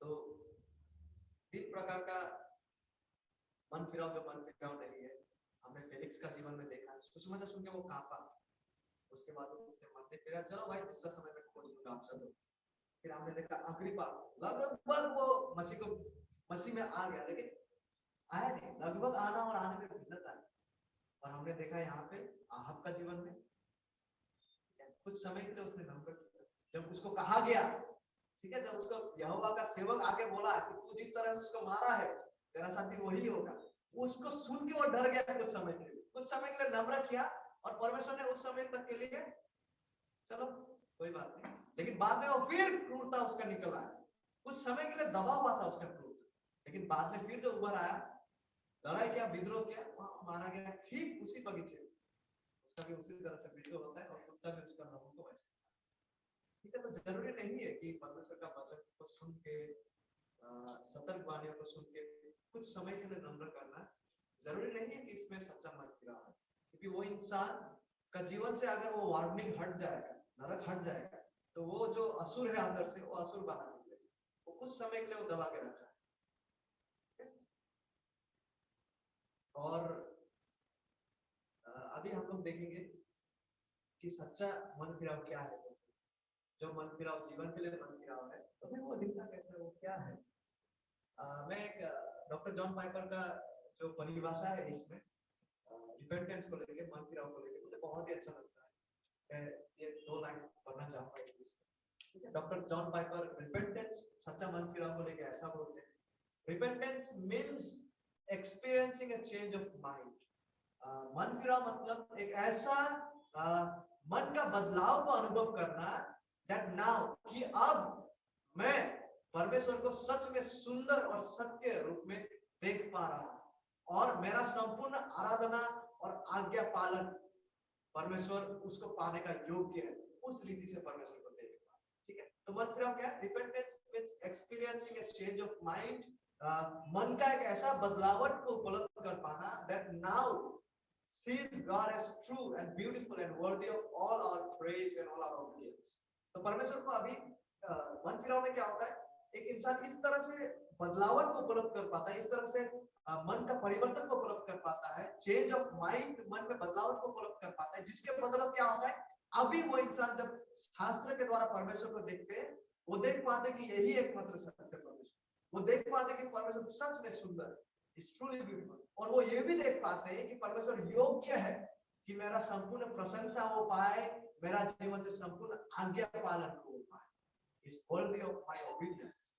तो तीन प्रकार का मन फिराव जो मन फिराव नहीं है, हमने फेलिक्स का जीवन में देखा। सुसमाचार सुन के वो कांपा, उसके बाद उसने मन में फिरा, चलो भाई दूसरा समय में खोज लूंगा आप सब। फिर हमने देखा अग्रिप्पा लगभग वो मसीह में आ गया, लेकिन आया नहीं। लगभग आना और आने में भिन्नता है। और हमने देखा यहाँ पे आहाब का जीवन में कुछ समय के लिए उसने नम्र किया, जब उसको कहा गया, ठीक है, जब उसको यहोवा का सेवक आके बोला कि तू जिस तरह उसको मारा है तेरा साथी वही होगा, उसको सुन के वो डर गया। कुछ समय के लिए नम्र किया, और परमेश्वर ने उस समय तक के लिए चलो कोई बात नहीं, लेकिन बाद में वो फिर क्रूरता उसका निकल आया। कुछ समय के लिए दबा हुआ था उसका क्रूरता, लेकिन बाद में फिर जो उभर आया, लड़ाई किया, विद्रोह किया, वहां मारा गया ठीक उसी बगीचे में। उसका भी उसी तरह से विद्रोह होता है और कुत्ता भी उसका नाम को वैसे। ठीक है, तो जरूरी नहीं है कि परमेश्वर का वचन को सुन के, सतर्क वाणियों को सुन के कुछ समय के लिए नम्र करना जरूरी नहीं है कि इसमें सच्चा मन फिराव है। क्योंकि वो इंसान का जीवन से अगर वो वार्निंग हट जाएगा, नरक हट जाएगा, तो वो जो असुर है अंदर से, वो असुर बाहर निकलेगा। वो कुछ समय के लिए वो दबा के रखा है। और अभी हम लोग देखेंगे कि सच्चा मन फिराव क्या है। जो मन फिराव जीवन के लिए मन फिराव है, तो फिर वो दिखता कैसे, वो क्या है। मैं डॉक्टर जॉन पाइपर का जो परिभाषा है इसमें रिपेंटेंस को लेके, मन फिराव को लेके, मुझे बहुत ही अच्छा लगता है। मैं ये 2 लाइन पढ़ना चाहूंगा इंग्लिश में। ठीक है, डॉक्टर जॉन पाइपर रिपेंटेंस, सच्चा मन फिराव को लेके ऐसा बोलते हैं, repentance means experiencing a change of mind. मन फिराव मतलब एक ऐसा मन का बदलाव को अनुभव करना, that now कि अब मैं परमेश्वर को सच में सुंदर और सत्य रूप में देख पा रहा हूं और मेरा संपूर्ण आराधना और आज्ञा पालन परमेश्वर उसको पाने का योग्य है, उस रीति से परमेश्वर को देख पा। ठीक है, तो मन फिर क्या, repentance means experiencing a change of mind, मन का एक ऐसा बदलावट को उपलब्ध कर पाना that now sees God as true and beautiful and worthy of all our praise and all our obedience। तो परमेश्वर को अभी मन फिराव में क्या होता है, एक इंसान इस तरह से बदलावट को उपलब्ध कर पाता है, इस तरह से मन का परिवर्तन को उपलब्ध कर पाता है, चेंज ऑफ माइंड, मन में बदलावट को उपलब्ध कर पाता है, जिसके मतलब क्या होता है, अभी वो इंसान जब शास्त्र के द्वारा परमेश्वर को देखते हैं, वो देख पाते कि यही एकमात्र सत्य परमेश्वर, वो देख पाते कि परमेश्वर सच में सुंदर, इज ट्रूली ब्यूटीफुल, और वो ये भी देख पाते हैं कि परमेश्वर योग्य है कि मेरा संपूर्ण प्रशंसा हो पाए, मेरा जीवन से संपूर्ण आज्ञा पालन हो पाए, is worthy of my obedience.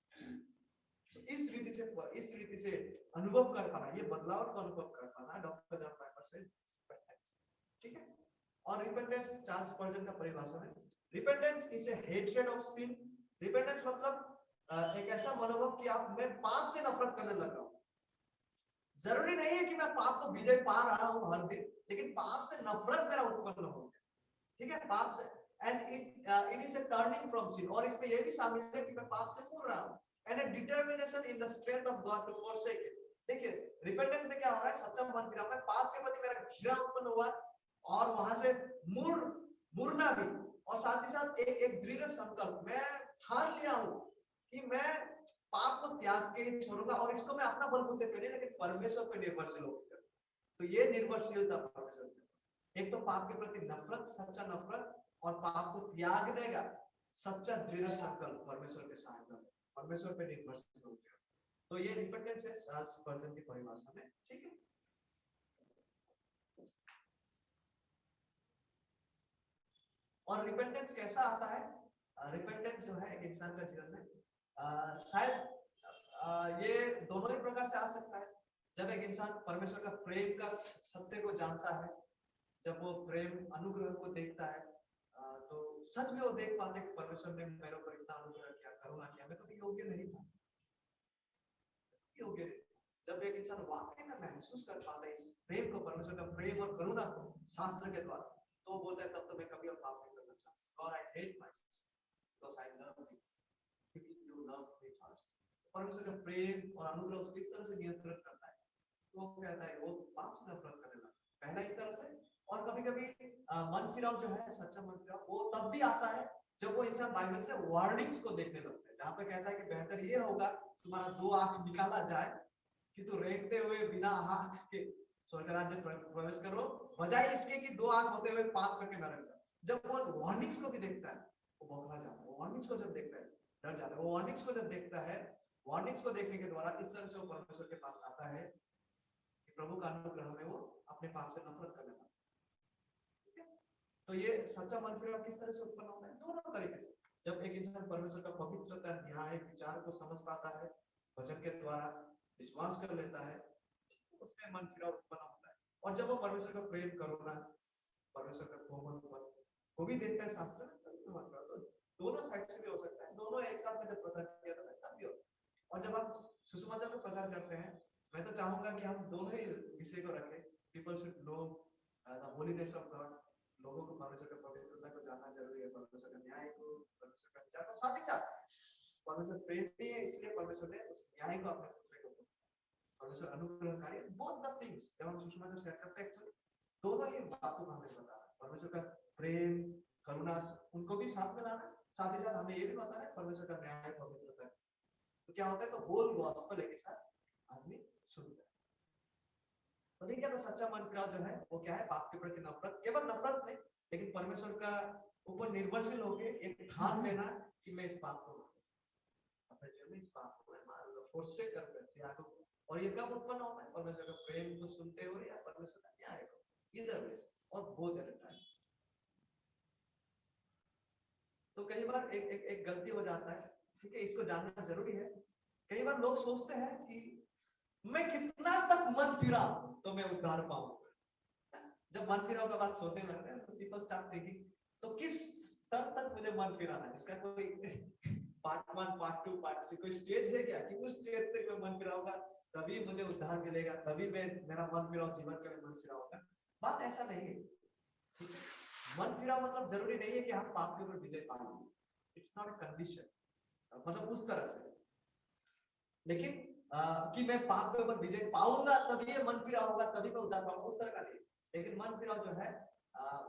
इस रीति से अनुभव कर पाना, ये बदलाव को अनुभव कर पाना, डॉक्टर जॉन पाइपर से रिपेंटेंस। ठीक है, और रिपेंटेंस चार्ल्स स्पर्जन का परिभाषा है, repentance is a hatred of sin. Repentance मतलब एक ऐसा मनोभाव कि आप, मैं पाप से नफरत करने लगा हूं। जरूरी नहीं है कि मैं पाप को विजय पा रहा हूं हर दिन, लेकिन पाप से नफरत मेरा उत्पन्न हो गया। ठीक है, पाप से, and it is a turning from sin, और इसमें यह भी शामिल है कि मैं पाप से मुड़ रहा हूं, and a determination in the strength of God to forsake it। देखिए रिपेंटेंस में क्या हो रहा है, सच्चा मन फिरा, मैं पाप के प्रति मेरा घृणा उत्पन्न हुआ और वहां से मुड़ना भी, और साथ ही साथ एक दृढ़ संकल्प, मैं ठान लिया हूं कि मैं पाप को त्याग के छोड़ूंगा, और इसको मैं अपना बलबूते पे नहीं लेकिन परमेश्वर पे निर्भरशील होकर। तो ये निर्भरशीलता परमेश्वर पे, एक तो पाप के प्रति नफरत, सच्चा नफरत, और पाप को त्यागने का सच्चा दृढ़ संकल्प परमेश्वर के सहायता, परमेश्वर पे निर्भरशील होते हैं। तो ये रिपेंटेंस है चार्ल्स स्पर्जन की परिभाषा में। ठीक है, और रिपेंटेंस कैसा आता है, रिपेंटेंस जो है एक इंसान का जीवन में शायद ये दोनों ही प्रकार से आ सकता है। जब एक इंसान परमेश्वर का प्रेम का सत्य को जानता है, जब वो प्रेम अनुग्रह को देखता है, तो सच में वो देख पाते कि परमेश्वर ने मेरे ऊपर इतना अनुग्रह किया, करुणा किया, मैं कभी योग्य नहीं था, योग्य। जब एक इंसान वाकई में महसूस कर पाता है इस प्रेम को, परमेश्वर का प्रेम और करुणा को शास्त्र के द्वारा, तो वो बोलता है तब तो मैं कभी और पाप नहीं करना चाहता। God, I hate myself because I love you, because you love me first। परमेश्वर का प्रेम और अनुग्रह उसको इस तरह से नियंत्रित करता है, वो कहता है वो पाप से नफरत करने लगता है, पहला इस तरह से। और कभी-कभी मन फिराव जो है, सच्चा मन फिराव, वो तब भी आता है जब वो इंसान बाइबल से वार्निंग्स को देखने लगता है, जहाँ पे कहता है कि बेहतर ये होगा तुम्हारा 2 आंख निकाला जाए कि तू रेंगते हुए बिना आंख के स्वर्ग राज्य में प्रवेश करो, बजाय इसके कि 2 आंख होते हुए पाप करके नरक जाओ। जब वो वार्निंग्स को भी देखता है, वो बौखला जाता है। वार्निंग्स को जब देखता है, डर जाता है। वो वार्निंग्स को जब देखता है, वार्निंग्स को देखने के द्वारा इस तरह से वो परमेश्वर के पास आता है कि प्रभु का अनुग्रह में वो अपने पाप से नफरत करने लगता है। तो ये सच्चा मन फिराव किस तरह से उत्पन्न होता है, दोनों तरीके से। जब एक इंसान परमेश्वर का पवित्रता, न्याय, विचार को समझ पाता है, वचन के द्वारा विश्वास कर लेता है, उसमें मन फिराव उत्पन्न होता है। और जब वो परमेश्वर का प्रेम, करुणा, परमेश्वर का कोमल पन वो भी देखता है शास्त्र में, तो दोनों साइड से भी हो सकता है, दोनों एक साथ में जब प्रचार किया जाता है तब भी हो सकता है। और जब आप सुसमाचार को प्रचार करते हैं, मैं तो चाहूंगा कि हम दोनों ही विषय को रखें। People should know the holiness of God, लोगों को परमेश्वर की पवित्रता को जानना जरूरी है, परमेश्वर का न्याय को, परमेश्वर का विचार को, साथ ही साथ परमेश्वर प्रेमी है, इसलिए परमेश्वर ने उस न्याय को अपने पुत्र को, परमेश्वर अनुग्रहकारी है। बोथ द थिंग्स जब हम सुसमाचार शेयर करते हैं, एक्चुअली दोनों ही बातों को हमें बताना है, परमेश्वर का प्रेम, करुणा, उनको भी साथ में लाना, साथ ही साथ हमें ये भी बताना है परमेश्वर का न्याय, पवित्रता। तो क्या होता है, तो होल गॉस्पेल एक साथ आदमी सुनता है। तो नहीं क्या, तो सच्चा मन फिराव जो है वो क्या है, पाप के प्रति नफरत, केवल नफरत नहीं, लेकिन परमेश्वर का ऊपर निर्भरशील होकर एक ठान लेना कि मैं इस पाप को अपने जीवन में, इस पाप को मैं मारूंगा, फोर्सेट करके त्याग। और ये कब उत्पन्न होता है, परमेश्वर का प्रेम को सुनते हुए या परमेश्वर का न्याय को, इधर वे, और बोथ एट अ टाइम। तो कई बार एक गलती हो जाता है, ठीक है, इसको जानना जरूरी है। कई बार लोग सोचते हैं कि मैं कितना तक मन फिराऊं तो मैं उद्धार पाऊंगा। जब मन फिराव का बात सोचने लगते हैं तो पीपल स्टार्ट थिंकिंग तो किस स्तर तक मुझे मन फिराना है, इसका कोई पार्ट 1 पार्ट 2 पार्ट 3 कोई स्टेज है क्या कि उस स्टेज तक मैं मन फिराऊंगा तभी मुझे उद्धार मिलेगा, तभी मैं मेरा मन फिराव जीवन का मन फिराऊंगा? बात ऐसा नहीं है, ठीक है। मन फिराव मतलब जरूरी नहीं है कि हम पाप के ऊपर विजय पा लेंगे, इट्स नॉट अ कंडीशन, मतलब उस तरह से। लेकिन कि मैं पाप के ऊपर विजय पाऊंगा तभी ये मन फिराव होगा, तभी मैं उद्धार पाऊंगा, उस तरह का नहीं। लेकिन मन फिराव जो है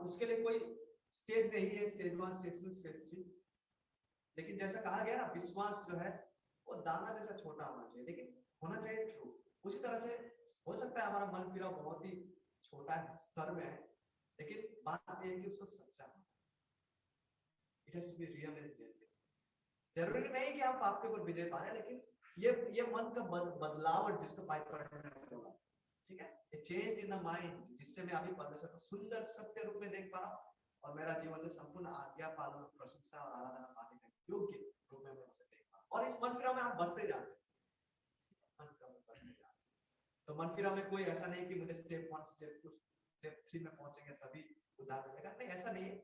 उसके लिए कोई स्टेज नहीं है, स्टेज 1 स्टेज 2 स्टेज 3। लेकिन जैसा कहा गया ना, विश्वास जो है वो दाना जैसा छोटा होना चाहिए, लेकिन होना चाहिए ट्रू। उसी तरह से हो सकता है हमारा मन फिराव बहुत ही छोटा है, स्तर में है, लेकिन बात यह है कि उसको सच्चा होना, it has to be real and genuine. जरूरी नहीं कि हम पाप के ऊपर विजय पा रहे, लेकिन ये मन का बदलाव जिसको बाय पढ़ना होगा, ठीक है, ये चेंज इन द माइंड, जिससे मैं अभी परमेश्वर को सुंदर सत्य रूप में देख पा रहा हूं और मेरा जीवन से संपूर्ण आज्ञा पालन, प्रशंसा और आराधना पाने का योग्य रूप में मैं उसे देख पा रहा हूं। और इस मन फिराव में आप बढ़ते जाते हैं, मन फिराव में बढ़ते जाते हैं। तो मन फिराव में कोई ऐसा नहीं कि मुझे स्टेप 1 स्टेप 2 स्टेप 3 में पहुंचेंगे तभी उद्धार मिलेगा, नहीं, ऐसा नहीं है।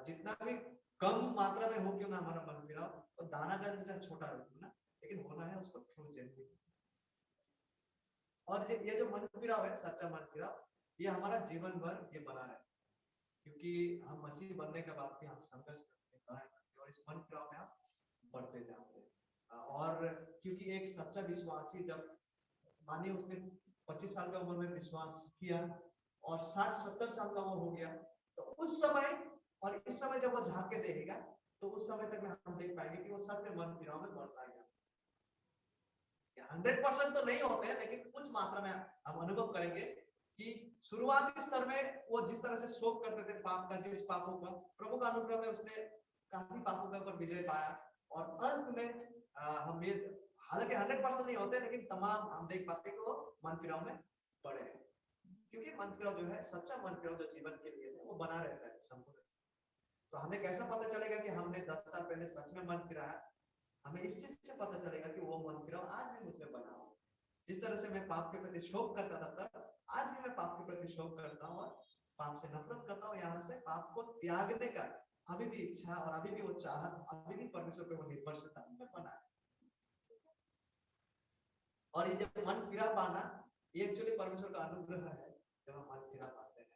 जितना भी कम मात्रा में हो क्यों ना हमारा मन फिराव, और दाना का जैसा छोटा हो क्यों ना, लेकिन होना है उसको ट्रू जेन्युइन। और ये जो मन फिराव है, सच्चा मन फिराव, ये हमारा जीवन भर ये बना रहे, क्योंकि हम मसीह बनने के बाद भी हम संघर्ष करते हैं और इस मन फिराव में हम बढ़ते जाते हैं। और क्योंकि एक सच्चा विश्वासी जब मानिए उसने 25 साल का उम्र में विश्वास किया और 60-70 साल का वो हो गया, तो उस समय और इस समय जब वो झांक के देखेगा तो उस समय तक में हम देख पाएंगे कि वो सच में मन फिराव में बढ़ता गया। 100% तो नहीं होते हैं, लेकिन कुछ मात्रा में हम अनुभव करेंगे कि शुरुआती स्तर में वो जिस तरह से शोक करते थे पाप का, जिस पापों का, प्रभु का अनुग्रह में उसने काफी पापों के ऊपर विजय पाया और अंत में हम ये, हालांकि 100% नहीं होते, लेकिन तमाम हम देख पाते हैं कि वो मन फिराव में पड़े हैं, क्योंकि मन फिराव जो है, सच्चा मन फिराव जो जीवन के लिए है वो बना रहता है संपूर्ण। तो हमें कैसा पता चलेगा कि हमने 10 साल पहले सच में मन फिराया? हमें इस चीज से पता चलेगा कि वो मन फिराव आज भी मुझमें बना हो। जिस तरह से मैं पाप के प्रति शोक करता था तब, आज भी मैं पाप के प्रति शोक करता हूँ और पाप से नफरत करता हूँ। यहाँ से पाप को त्यागने का अभी भी इच्छा और अभी भी वो चाहत, अभी भी परमेश्वर पे वो निर्भरता बना है। और ये जब मन फिरा पाना, ये एक्चुअली परमेश्वर का अनुग्रह है। जब हम मन फिरा पाते हैं,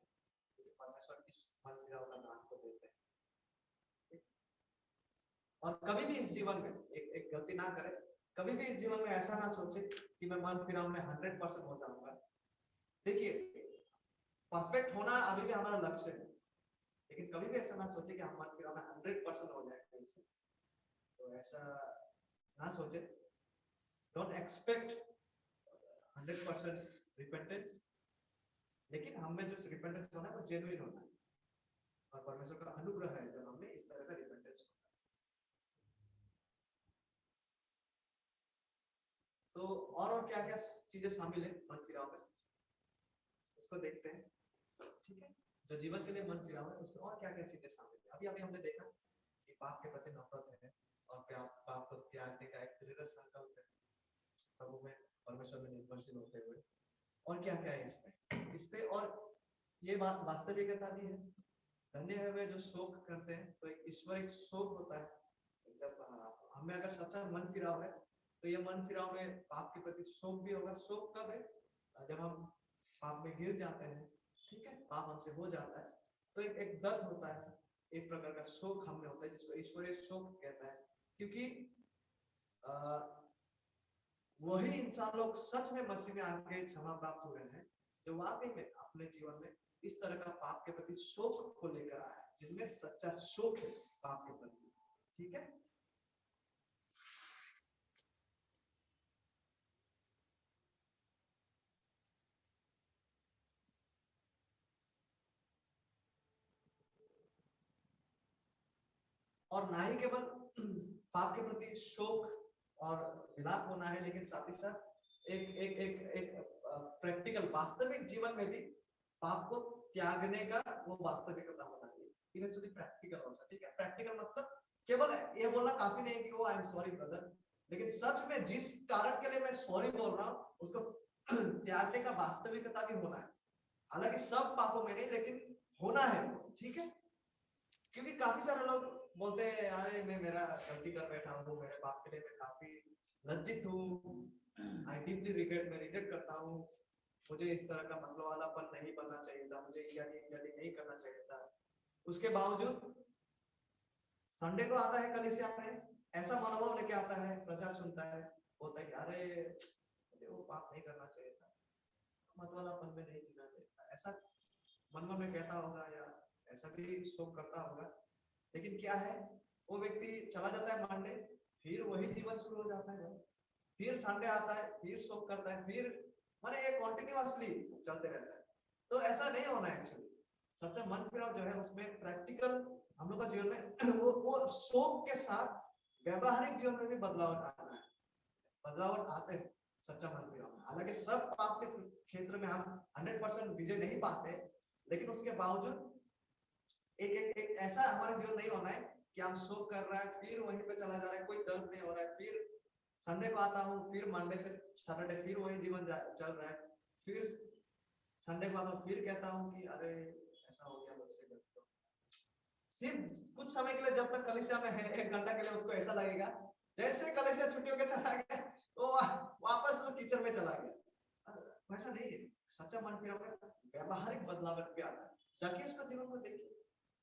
तो परमेश्वर इस मन फिराव का दान को देते हैं। और कभी भी इस जीवन में एक गलती ना करें, कभी भी इस जीवन में ऐसा ना सोचे कि मैं मन फिराव में 100% हो जाऊंगा। देखिए, परफेक्ट होना अभी भी हमारा लक्ष्य है, लेकिन कभी भी ऐसा ना सोचे कि हम मन फिराव में 100% हो जाएंगे। तो ऐसा ना सोचे। डोंट एक्सपेक्ट 100% रिपेंटेंस, लेकिन हमें जो रिपेंटेंस होना है वो जेन्युइन होना है, और परमेश्वर का अनुग्रह है जब हमें इस तरह का रिपेंटेंस। तो और क्या क्या चीजें शामिल है मन फिराव में, उसको देखते हैं, ठीक है। जो जीवन के लिए मन फिराव है उसमें और क्या क्या चीजें शामिल है। अभी हमने देखा कि पाप के प्रति नफरत है और पाप को त्यागने का एक दृढ़ संकल्प है प्रभु में, परमेश्वर में निर्भरशील होते हुए। और क्या क्या है इसपे और ये बात वास्तविकता भी है। धन्य है वे जो शोक करते हैं, तो एक ईश्वरिक शोक होता है। जब हमें अगर सच्चा मन फिराव है तो ये मन फिराव में पाप के प्रति शोक भी होगा। शोक कब है? जब हम पाप में गिर जाते हैं, ठीक है, पाप हमसे हो जाता है, तो एक दर्द होता है, एक प्रकार का शोक हमें होता है, जिसको ईश्वरीय शोक कहता है। क्योंकि वही इंसान लोग सच में मसीह में आके क्षमा प्राप्त हुए हैं जो वाकई में अपने जीवन में इस तरह का पाप के प्रति शोक को लेकर आया है, जिसमें सच्चा शोक है पाप के प्रति, ठीक है। और ना ही केवल पाप के प्रति शोक और विलाप होना है, लेकिन साथ ही साथ एक एक एक एक प्रैक्टिकल वास्तविक जीवन में भी पाप को त्यागने का वो वास्तविकता होना चाहिए। इट प्रैक्टिकल होना, ठीक है। प्रैक्टिकल मतलब केवल ये बोलना काफी नहीं कि वो आई एम सॉरी ब्रदर, लेकिन सच में जिस कारण के लिए मैं सॉरी बोल रहा हूँ उसको त्यागने का वास्तविकता भी होना है। हालांकि सब पापों में नहीं, लेकिन होना है, ठीक है। क्योंकि काफी सारे लोग बोलते हैं अरे मैं मेरा गलती कर बैठा हूँ, मेरे बाप के लिए मैं काफी लज्जित हूँ, आई डीपली रिग्रेट, मैं रिग्रेट करता हूँ, मुझे इस तरह का मतलब वालापन नहीं बनना चाहिए था, मुझे इत्यादि नहीं करना चाहिए था। उसके बावजूद संडे को आता है कलीसिया में, ऐसा मनोभाव लेके आता है, प्रचार सुनता है, बोलता है कि अरे मुझे वो पाप नहीं करना चाहिए था, मतवालापन में नहीं जीना चाहिए था, ऐसा मन में कहता होगा या ऐसा भी शोक करता होगा। लेकिन क्या है, वो व्यक्ति चला जाता है मंडे, फिर वही जीवन शुरू हो जाता है, फिर संडे आता है, फिर शोक करता है, फिर माने ये कॉन्टिन्यूअसली चलते रहता है। तो ऐसा नहीं होना है एक्चुअली। सच्चा मन फिराव जो है उसमें प्रैक्टिकल हम लोग का जीवन में वो शोक के साथ व्यवहारिक जीवन में भी बदलाव आना है, बदलाव आते हैं सच्चा मन फिराव में। हालांकि सब पाप के क्षेत्र में हम 100% विजय नहीं पाते, लेकिन उसके बावजूद एक ऐसा हमारा जीवन नहीं होना है कि हम शोक कर रहा है फिर वहीं पे चला जा रहा है, कोई दर्द नहीं हो रहा है, फिर संडे को आता हूँ, फिर मंडे से सैटरडे फिर वही जीवन चल रहा है, फिर संडे को आता हूँ, फिर कहता हूँ कि अरे ऐसा हो गया, बस सिर्फ कुछ समय के लिए जब तक कलीसिया में है, 1 घंटा के लिए उसको ऐसा लगेगा जैसे कलीसिया छुट्टी होकर चला गया तो वापस वो कीचड़ में चला गया। वैसा नहीं है। सच्चा मन फिराव में व्यवहारिक बदलाव भी आता है। जाके उसका जीवन को देखिए,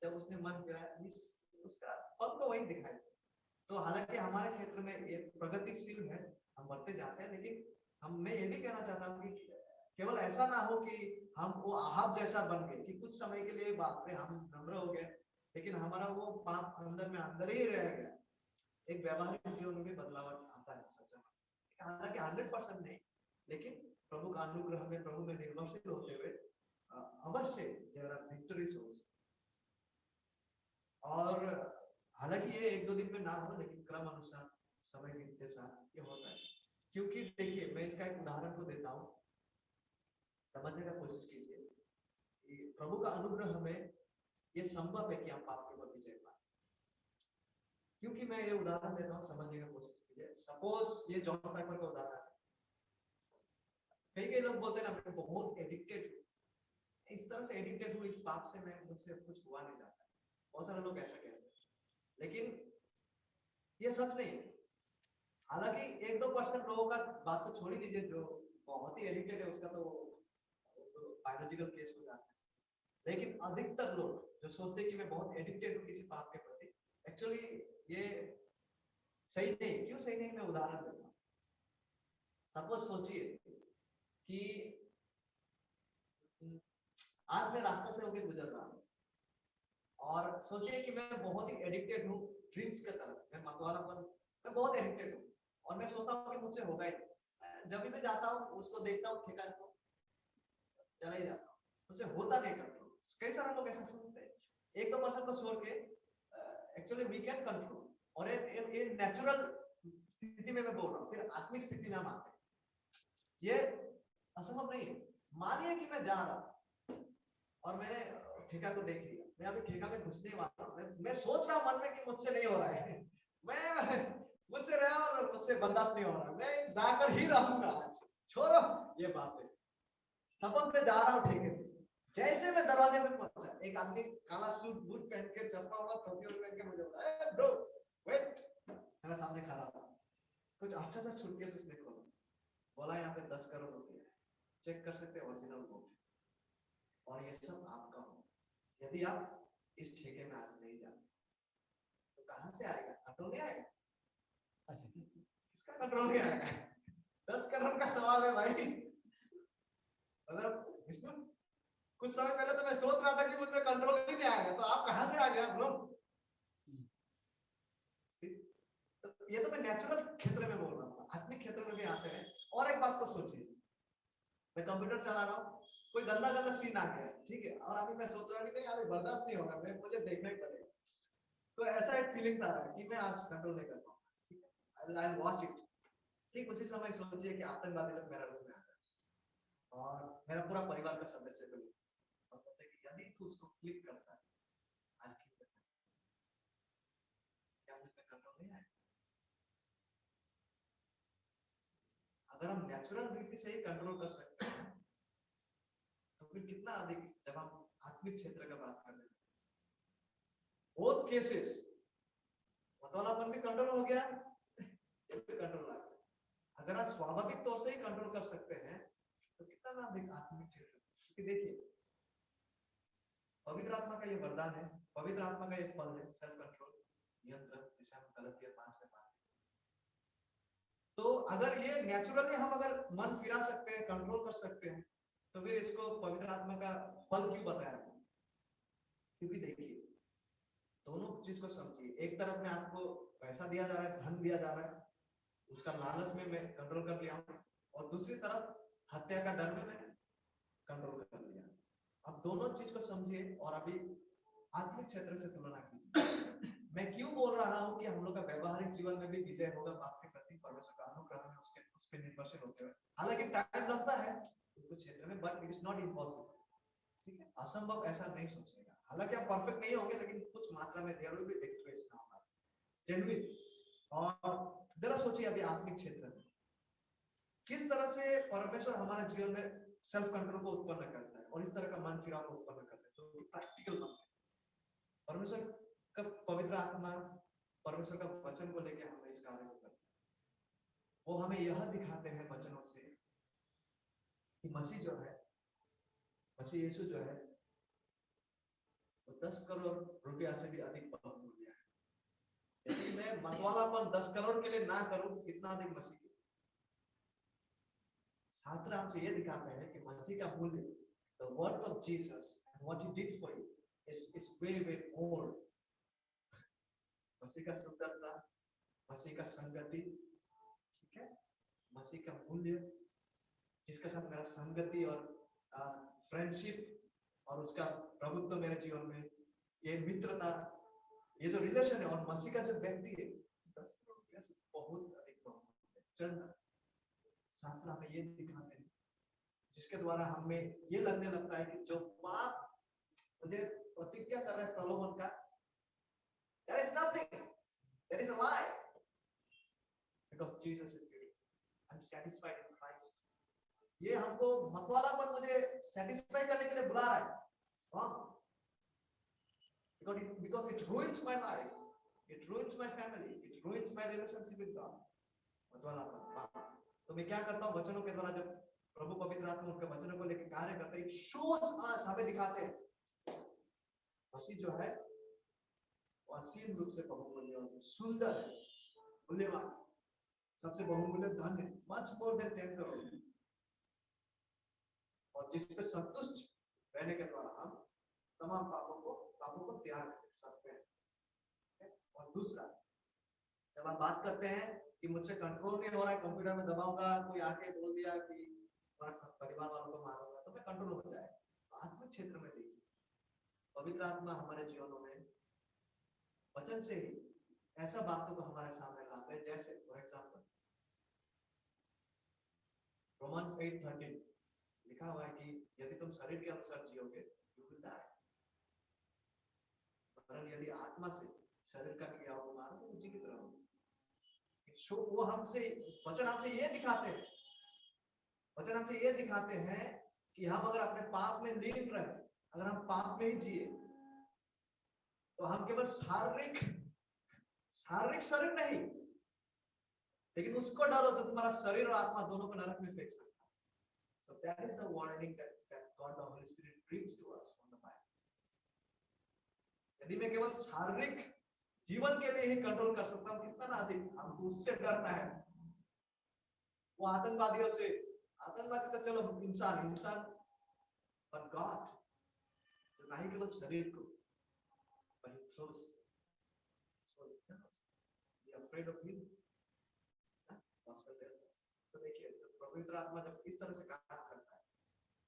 जब उसने मन फिराया उसका फल तो वही दिखाई। तो हालांकि हमारे क्षेत्र में ये प्रगतिशील है, हम बढ़ते जाते हैं, लेकिन मैं ये भी कहना चाहता हूँ कि केवल ऐसा ना हो कि हम वो आहाब जैसा बन गए कि कुछ समय के लिए बाप रे हम नम्र हो गए, लेकिन हमारा वो पाप अंदर ही रह गया। एक व्यवहारिक जीवन में भी बदलाव आता है सच्चा मन। हालांकि 100% नहीं, लेकिन प्रभु का अनुग्रह में, प्रभु में निर्भरशील होते हुए अवश्य देयर आर विक्टरीज आल्सो। और हालांकि ये 1-2 दिन में ना हो, लेकिन क्रम अनुसार समय बीतते साथ ये होता है। क्योंकि देखिए मैं इसका एक उदाहरण को देता हूँ, समझने का कोशिश कीजिए कि प्रभु का अनुग्रह में ये संभव है कि आप पाप के ऊपर विजय पाए। क्योंकि मैं ये उदाहरण देता हूँ, समझने का कोशिश कीजिए। सपोज ये जॉन पाइपर का उदाहरण है। कई लोग बोलते हैं ना मैं बहुत एडिक्टेड हूँ, इस तरह से एडिक्टेड हूँ इस पाप से, मैं मुझसे कुछ हुआ नहीं जाता। बहुत सारे लोग ऐसा कहते हैं, लेकिन ये सच नहीं है। हालांकि 1-2% लोगों का बात तो छोड़ ही दीजिए, जो बहुत ही एडिक्टेड है उसका तो बायोलॉजिकल केस हो जाता है। लेकिन अधिकतर लोग जो सोचते हैं कि मैं बहुत एडिक्टेड हूँ किसी पाप के प्रति, एक्चुअली ये सही नहीं। क्यों सही नहीं, मैं उदाहरण देता हूँ। सपोज सोचिए कि आज मैं रास्ता से होकर गुजर रहा हूँ और सोचिए कि मैं बहुत ही एडिक्टेड हूँ ड्रिंक्स की तरफ, मैं मतवालापन, मैं बहुत एडिक्टेड हूँ और मैं सोचता हूँ कि मुझसे होगा ही। जब भी मैं जाता हूँ उसको देखता हूँ, ठेका को चला ही जाता हूँ, मुझसे होता नहीं कंट्रोल। कई सारे लोग ऐसा सोचते हैं। 1-2% को छोड़ के एक्चुअली वी कैन कंट्रोल। और ये नेचुरल स्थिति में मैं बोल रहा हूँ, फिर आत्मिक स्थिति में हम आते हैं, ये असंभव नहीं है। मानिए कि मैं जा रहा हूँ और मैंने ठेका को देख लिया, मैं अभी ठेका में घुसने वाला हूँ, मैं सोच रहा हूँ मन में कि मुझसे नहीं हो रहा है, मैं मुझसे रहा और मुझसे बर्दाश्त नहीं हो रहा, मैं जाकर ही रहूंगा आज, छोड़ो ये बात है। सपोज मैं जा रहा हूँ ठेके पे, जैसे मैं दरवाजे में पहुंचा, एक आदमी काला सूट बूट पहन के, चश्मा वाला टोपी पहन के मुझे बोला, ए ब्रो वेट, मेरे सामने खड़ा था, कुछ अच्छा सा सूटकेस उसने खोला, बोला यहाँ पे 10 करोड़ रुपए है, चेक कर सकते हैं, ओरिजिनल नोट और ये सब आपका हो। यदि आप इस ठेके में आज नहीं जाते तो कहां से आएगा? कंट्रोल नहीं आएगा। इसका कंट्रोल नहीं आएगा। 10 करोड़ का सवाल है भाई। मतलब इसमें कुछ समय पहले तो मैं सोच रहा था कि मुझमें कंट्रोल ही नहीं आएगा, तो आप कहां से आ गया ब्रो? तो ये तो मैं नेचुरल क्षेत्र में बोल रहा हूँ, आत्मिक क्षेत्र में भी आते हैं। और एक बात को सोचिए, मैं कंप्यूटर चला रहा हूँ, कोई गंदा सीन आ गया, ठीक है, और अभी मैं सोच रहा हूँ कि नहीं अभी बर्दाश्त नहीं होगा, मैं मुझे देखना ही पड़ेगा। तो ऐसा एक फीलिंग्स आ रहा है कि मैं आज कंट्रोल नहीं कर पाऊंगा, ठीक है, आई विल वॉच इट। ठीक उसी समय सोचिए कि आतंकवादी लोग मेरा रूम में आ गए और मेरा पूरा परिवार का सदस्य को और बोलते कि यदि तू उसको क्लिक करता है आज की क्या मुझे कंट्रोल नहीं आएगा? अगर हम नेचुरल रीति से ही कंट्रोल कर सकते हैं तो फिर कितना अधिक जब हम आत्मिक क्षेत्र का बात कर रहे हैं। बोथ केसेस मतवालापन भी कंट्रोल हो गया, ये भी कंट्रोल आ गया। अगर आप स्वाभाविक तौर से ही कंट्रोल कर सकते हैं तो कितना ना अधिक आत्मिक क्षेत्र। क्योंकि देखिए पवित्र आत्मा का ये वरदान है, पवित्र आत्मा का ये फल है सेल्फ कंट्रोल, नियंत्रण, जिसे हम गलतियां 5 में पाते हैं। तो अगर ये नेचुरली हम अगर मन फिरा सकते हैं, कंट्रोल कर सकते हैं, तो फिर इसको पवित्र आत्मा का फल क्यों बताया? क्योंकि देखिए दोनों चीज को समझिए, एक तरफ में आपको पैसा दिया जा रहा है, धन दिया जा रहा है, उसका लालच में मैं कंट्रोल कर लिया हूं, और दूसरी तरफ हत्या का डर में मैं कंट्रोल कर लिया। अब दोनों चीज को समझिए और अभी आत्मिक क्षेत्र से तुलना कीजिए। मैं क्यों बोल रहा हूं कि हम लोग का व्यवहारिक जीवन में भी विजय होगा पाप के प्रति परमेश्वर का अनुग्रह में उसके उस पर निर्भरशील होते हुए। हालांकि टाइम लगता है उसको क्षेत्र में, but it is not impossible. ठीक है, असंभव ऐसा नहीं सोचिएगा। हालांकि आप परफेक्ट नहीं होंगे, लेकिन कुछ मात्रा में there will be victories in our genuine. और जरा सोचिए अभी आत्मिक क्षेत्र में किस तरह से परमेश्वर हमारे जीवन में सेल्फ कंट्रोल को उत्पन्न करता है और इस तरह का मन फिराव को उत्पन्न करता है, जो कि प्रैक्टिकल मन है। परमेश्वर का पवित्र आत्मा, परमेश्वर का वचन को लेकर हमें इस कार्य को करते हैं। वो हमें यह दिखाते हैं वचनों से कि मसीह जो है, मसीह यीशु जो है, वो 10 करोड़ रुपया से भी अधिक बहुमूल्य है। यदि मैं मतवालापन 10 करोड़ के लिए ना करूं, कितना अधिक मसीह के। शास्त्र हमसे ये दिखाते हैं कि मसीह का मूल्य, the worth of Jesus and what he did for you is way more। मसीह का सुंदरता, मसीह का संगति, ठीक है, मसीह का मूल्य, जिसके साथ मेरा संगति और फ्रेंडशिप और उसका प्रभुत्व मेरे जीवन में, ये मित्रता, ये जो रिलेशन है, और मसीह का जो व्यक्ति है, 10 करोड़ रुपया से बहुत अधिक बहुमूल्य। शास्त्र हमें ये दिखाते हैं, जिसके द्वारा हमें ये लगने लगता है कि जो पाप मुझे प्रतिज्ञा कर रहा है प्रलोभन का, there is nothing, there is a lie, because Jesus is beautiful, I'm satisfied in Christ। ये हमको मतवालापन मुझे सेटिस्फाई करने के लिए बुला रहा है, wrong, because it ruins my life, it ruins my family, it ruins my relationship with God। मतवालापन। तो मैं क्या करता हूँ वचनों के द्वारा, जब प्रभु पवित्र आत्मा उनके वचनों को लेकर कार्य करते हैं, शोज अस, हमें दिखाते हैं मसीह जो है वो असीम रूप से बहुमूल्य, सुंदर है, मूल्यवान, सबसे बहुमूल्य धन है, मच मोर देन 10 करोड़, और जिस पे संतुष्ट रहने के द्वारा हम तमाम पापों को त्याग सकते हैं। और दूसरा, जब हम बात करते हैं कि मुझसे कंट्रोल नहीं हो रहा है, कंप्यूटर में दबाऊंगा, कोई आके बोल दिया कि परिवार वालों को मारूंगा, तो मैं कंट्रोल हो जाएगा। तो आत्मिक क्षेत्र में देखिए, पवित्र आत्मा हमारे जीवनों में वचन से ही ऐसा बातों को हमारे सामने लाते हैं, जैसे फॉर एग्जांपल रोमन्स 8:13 लिखा हुआ है कि यदि तुम शरीर के अनुसार जियोगे, यू विल डाई, परंतु यदि आत्मा से शरीर का क्रिया को मारोगे, तो जीवित रहोगे। वो हमसे वचन हमसे ये दिखाते हैं, वचन हमसे ये दिखाते हैं कि हम अगर अपने पाप में लीन रहे, अगर हम पाप में ही जिए, तो हम केवल शारीरिक शरीर नहीं, लेकिन उसको डरो जो तुम्हारा शरीर और आत्मा दोनों को नरक में फेंक सकता है। So that is the warning that God the Holy Spirit brings to us from the Bible। यदि मैं केवल शारीरिक जीवन के लिए ही कंट्रोल कर सकता हूँ, कितना अधिक हमको उससे डरना है, वो आतंकवादियों से। आतंकवादी तो चलो इंसान, पर गॉड जो नहीं केवल शरीर को, but he throws be afraid of him। gospel tells us। तो देखिए पवित्र आत्मा जब इस तरह से काम करता है,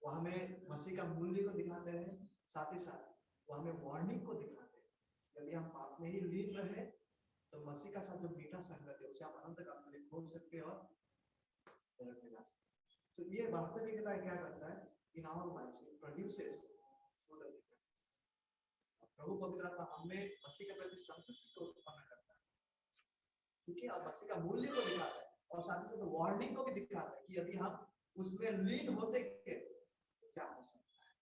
वो हमें मसीह का मूल्य को दिखाते हैं, साथ ही साथ वो हमें वार्निंग को दिखाते हैं। यदि हम पाप में ही लीन रहे, तो मसीह का साथ जो मीठा संगत है, उसे आप अनंत काल के लिए खोल सकते हैं और नरक में जा सकते हैं। तो ये वास्तविकता क्या करता है, in our lives it produces fruit of repentance. प्रभु पवित्र आत्मा हमें मसीह के प्रति संतुष्टि को उत्पन्न करता है, ठीक है, और मसीह का मूल्य को दिखाता है, और साथ ही साथ वार्निंग को भी दिखाता है कि यदि हम उसमें लीन होते हैं तो क्या हो सकता है।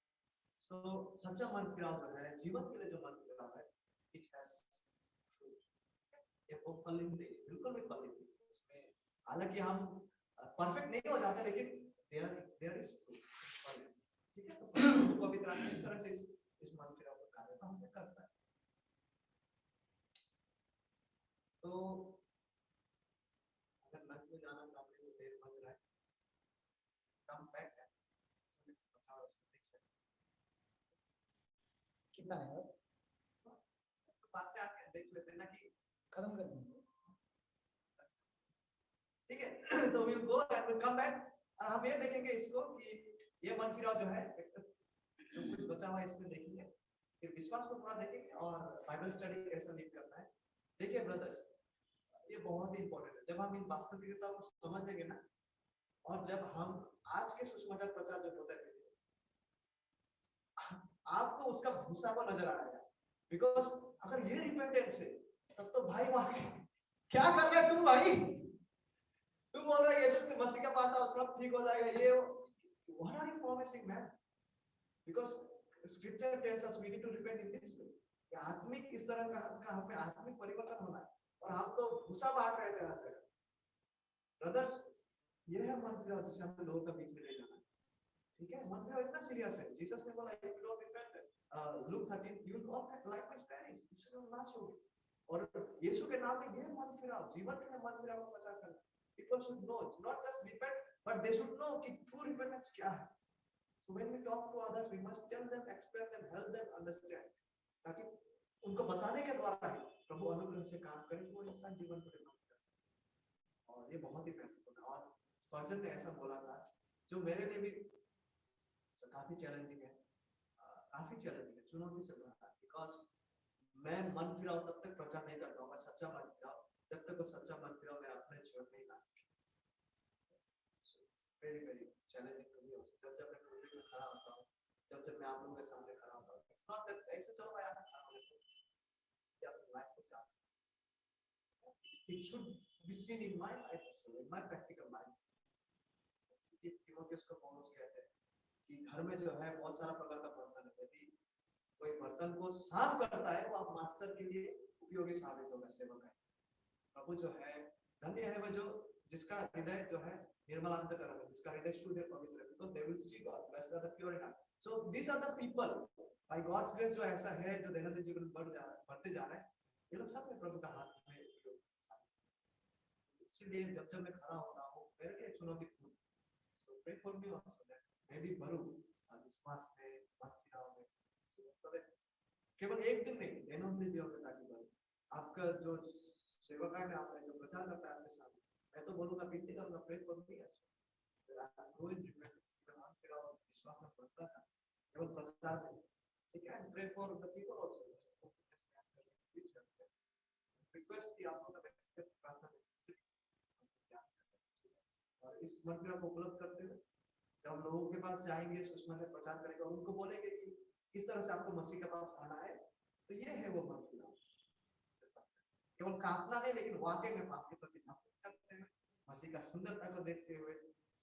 सो सच्चा मन फिराव है, जीवन के लिए जो मन फिराव है, इट हैज फ्रूट। ये वो फलिंग नहीं, बिल्कुल भी फलिंग नहीं इसमें। हालांकि हम परफेक्ट नहीं हो जाते, लेकिन देयर इज फ्रूट। ठीक है, तो पवित्र आत्मा इस तरह से इस मन फिराव का कार्य हम पे करता है। तो अगर लंच में जाना चाहते हैं तो देर बज रहा है, कम बैक है कितना है तो बाद में आके देख लेते हैं ना कि खत्म कर देंगे। ठीक है, तो will go and will come back, और हम ये देखेंगे इसको कि ये मन फिराव जो है जो कुछ बचा हुआ है इसमें देखेंगे, फिर विश्वास को थोड़ा देखेंगे और बाइबल स्टडी कैसा लीड करना है। देखिए ब्रदर्स, ये बहुत ही इंपॉर्टेंट है। जब हम इन वास्तविकता को समझ लेंगे ना, और जब हम आज के सुसमाचार प्रचार जो होता है आपको उसका भूसा को नजर आएगा। बिकॉज अगर ये रिपेंटेंस है तब तो भाई वहां क्या कर रहे तू भाई, तू बोल रहा है यीशु के मसीह के पास आओ सब ठीक हो जाएगा, ये what are you promising man? Because scripture tells us we need to repent in this way। आत्मिक इस तरह का हमें आत्मिक परिवर्तन होना है, और हम तो भूसा बांट रहे थे हर जगह। ब्रदर्स, ये है मन फिराव जिसे हमें लोगों के बीच में ले जाना है। ठीक है, मन फिराव इतना सीरियस है। जीसस ने बोला if you don't repent, Luke 13, you will all likewise perish, इससे नाश होगे। और यीशु के नाम में ये मन फिराव, जीवन में मन फिराव को प्रचार करना। People should know, not just repent, but they should know कि true repentance क्या है। So when we talk to others, we must tell them, explain them, help them understand, ताकि उनको बताने के द्वारा ही प्रभु अनुग्रह से काम करे तो वो इंसान जीवन को डेवलप कर सके। और ये बहुत ही महत्वपूर्ण है। और स्पर्जन ने ऐसा बोला था, जो मेरे लिए भी काफी चैलेंजिंग है, चुनौती से भरा है। बिकॉज मैं मन फिराव तब तक प्रचार नहीं कर पाऊंगा, सच्चा मन फिराव, जब तक वो सच्चा मन फिराव मैं अपने जीवन में ना very very challenging to me. जब मैं पूरे में खड़ा होता हूँ, जब मैं आप लोगों के सामने खड़ा होता हूँ, इट्स नॉट दैट ऐसे चलो मैं यहाँ खड़ा हूँ या अपनी लाइफ को चाह सकता। It should be seen in my life, in my practical life. ये तीमोथियस को पौलुस कहते हैं कि घर में जो है बहुत सारा प्रकार का बर्तन है, यदि कोई बर्तन को साफ करता है वो आप मास्टर के लिए उपयोगी साबित होगा, सेवक है। प्रभु जो है धन्य है वो जो जिसका हृदय जो है निर्मल अंतःकरण है, जिसका हृदय शुद्ध है, पवित्र है, तो they will see God. Blessed are the pure in heart. So these are the people by God's grace जो ऐसा है, जो दैनिक जीवन में बढ़ते जा रहे हैं, ये लोग सब में प्रभु का हाथ में उपयोग। इसलिए जब मैं खड़ा होता हूँ मेरे लिए चुनौतीपूर्ण, so pray for me also that मैं भी बढ़ूं विश्वास में, मन फिराव में। केवल एक दिन नहीं, दैनिक जीवन में ताकि बढ़ूं। आपका जो सेवक है, आपने जो प्रचार करता है आपके सामने, मैं तो बोलूंगा विनती करूंगा, प्रे फॉर मी ऐसा ग्रोइंग रिपेंटेंस का नाम फिर और विश्वास में बढ़ता था केवल प्रचार में। ठीक है, pray for the people also. Request की आप लोगों का व्यक्तिगत प्रार्थना है, और इस मंत्र को उपलब्ध करते हुए जब लोगों के पास जाएंगे, सुसमाचार प्रचार करेंगे, उनको बोलेंगे कि किस तरह से आपको मसीह के पास आना है, तो ये है वो मन फिराव। केवल कांपना नहीं, लेकिन वाकई में पाप के प्रति नफरत करते हुए, मसीह का सुंदरता को देखते हुए,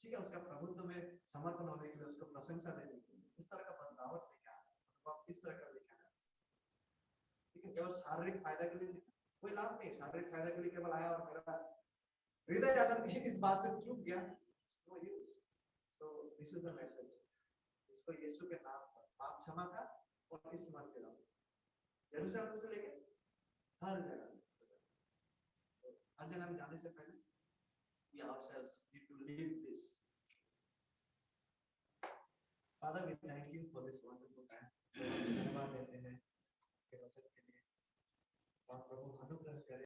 ठीक है, उसका प्रभुत्व में समर्पण होने के लिए, उसको प्रशंसा देने के लिए, इस तरह का बदलावट लेके आना, आप इस तरह का लेके आना। ठीक है, केवल शारीरिक फायदा के लिए कोई लाभ नहीं, शारीरिक फायदा के लिए केवल आया और मेरा हृदय अगर इस बात से चूक गया, no use. So this is the message, इसको यीशु के नाम पर पाप क्षमा का और इस मन फिराव यरूशलेम से लेके हर जगह में जाने से पहले we ourselves need to live this। Father, we thank you for this wonderful time। धन्यवाद देते हैं के वचन के लिए, और प्रभु अनुग्रह करें।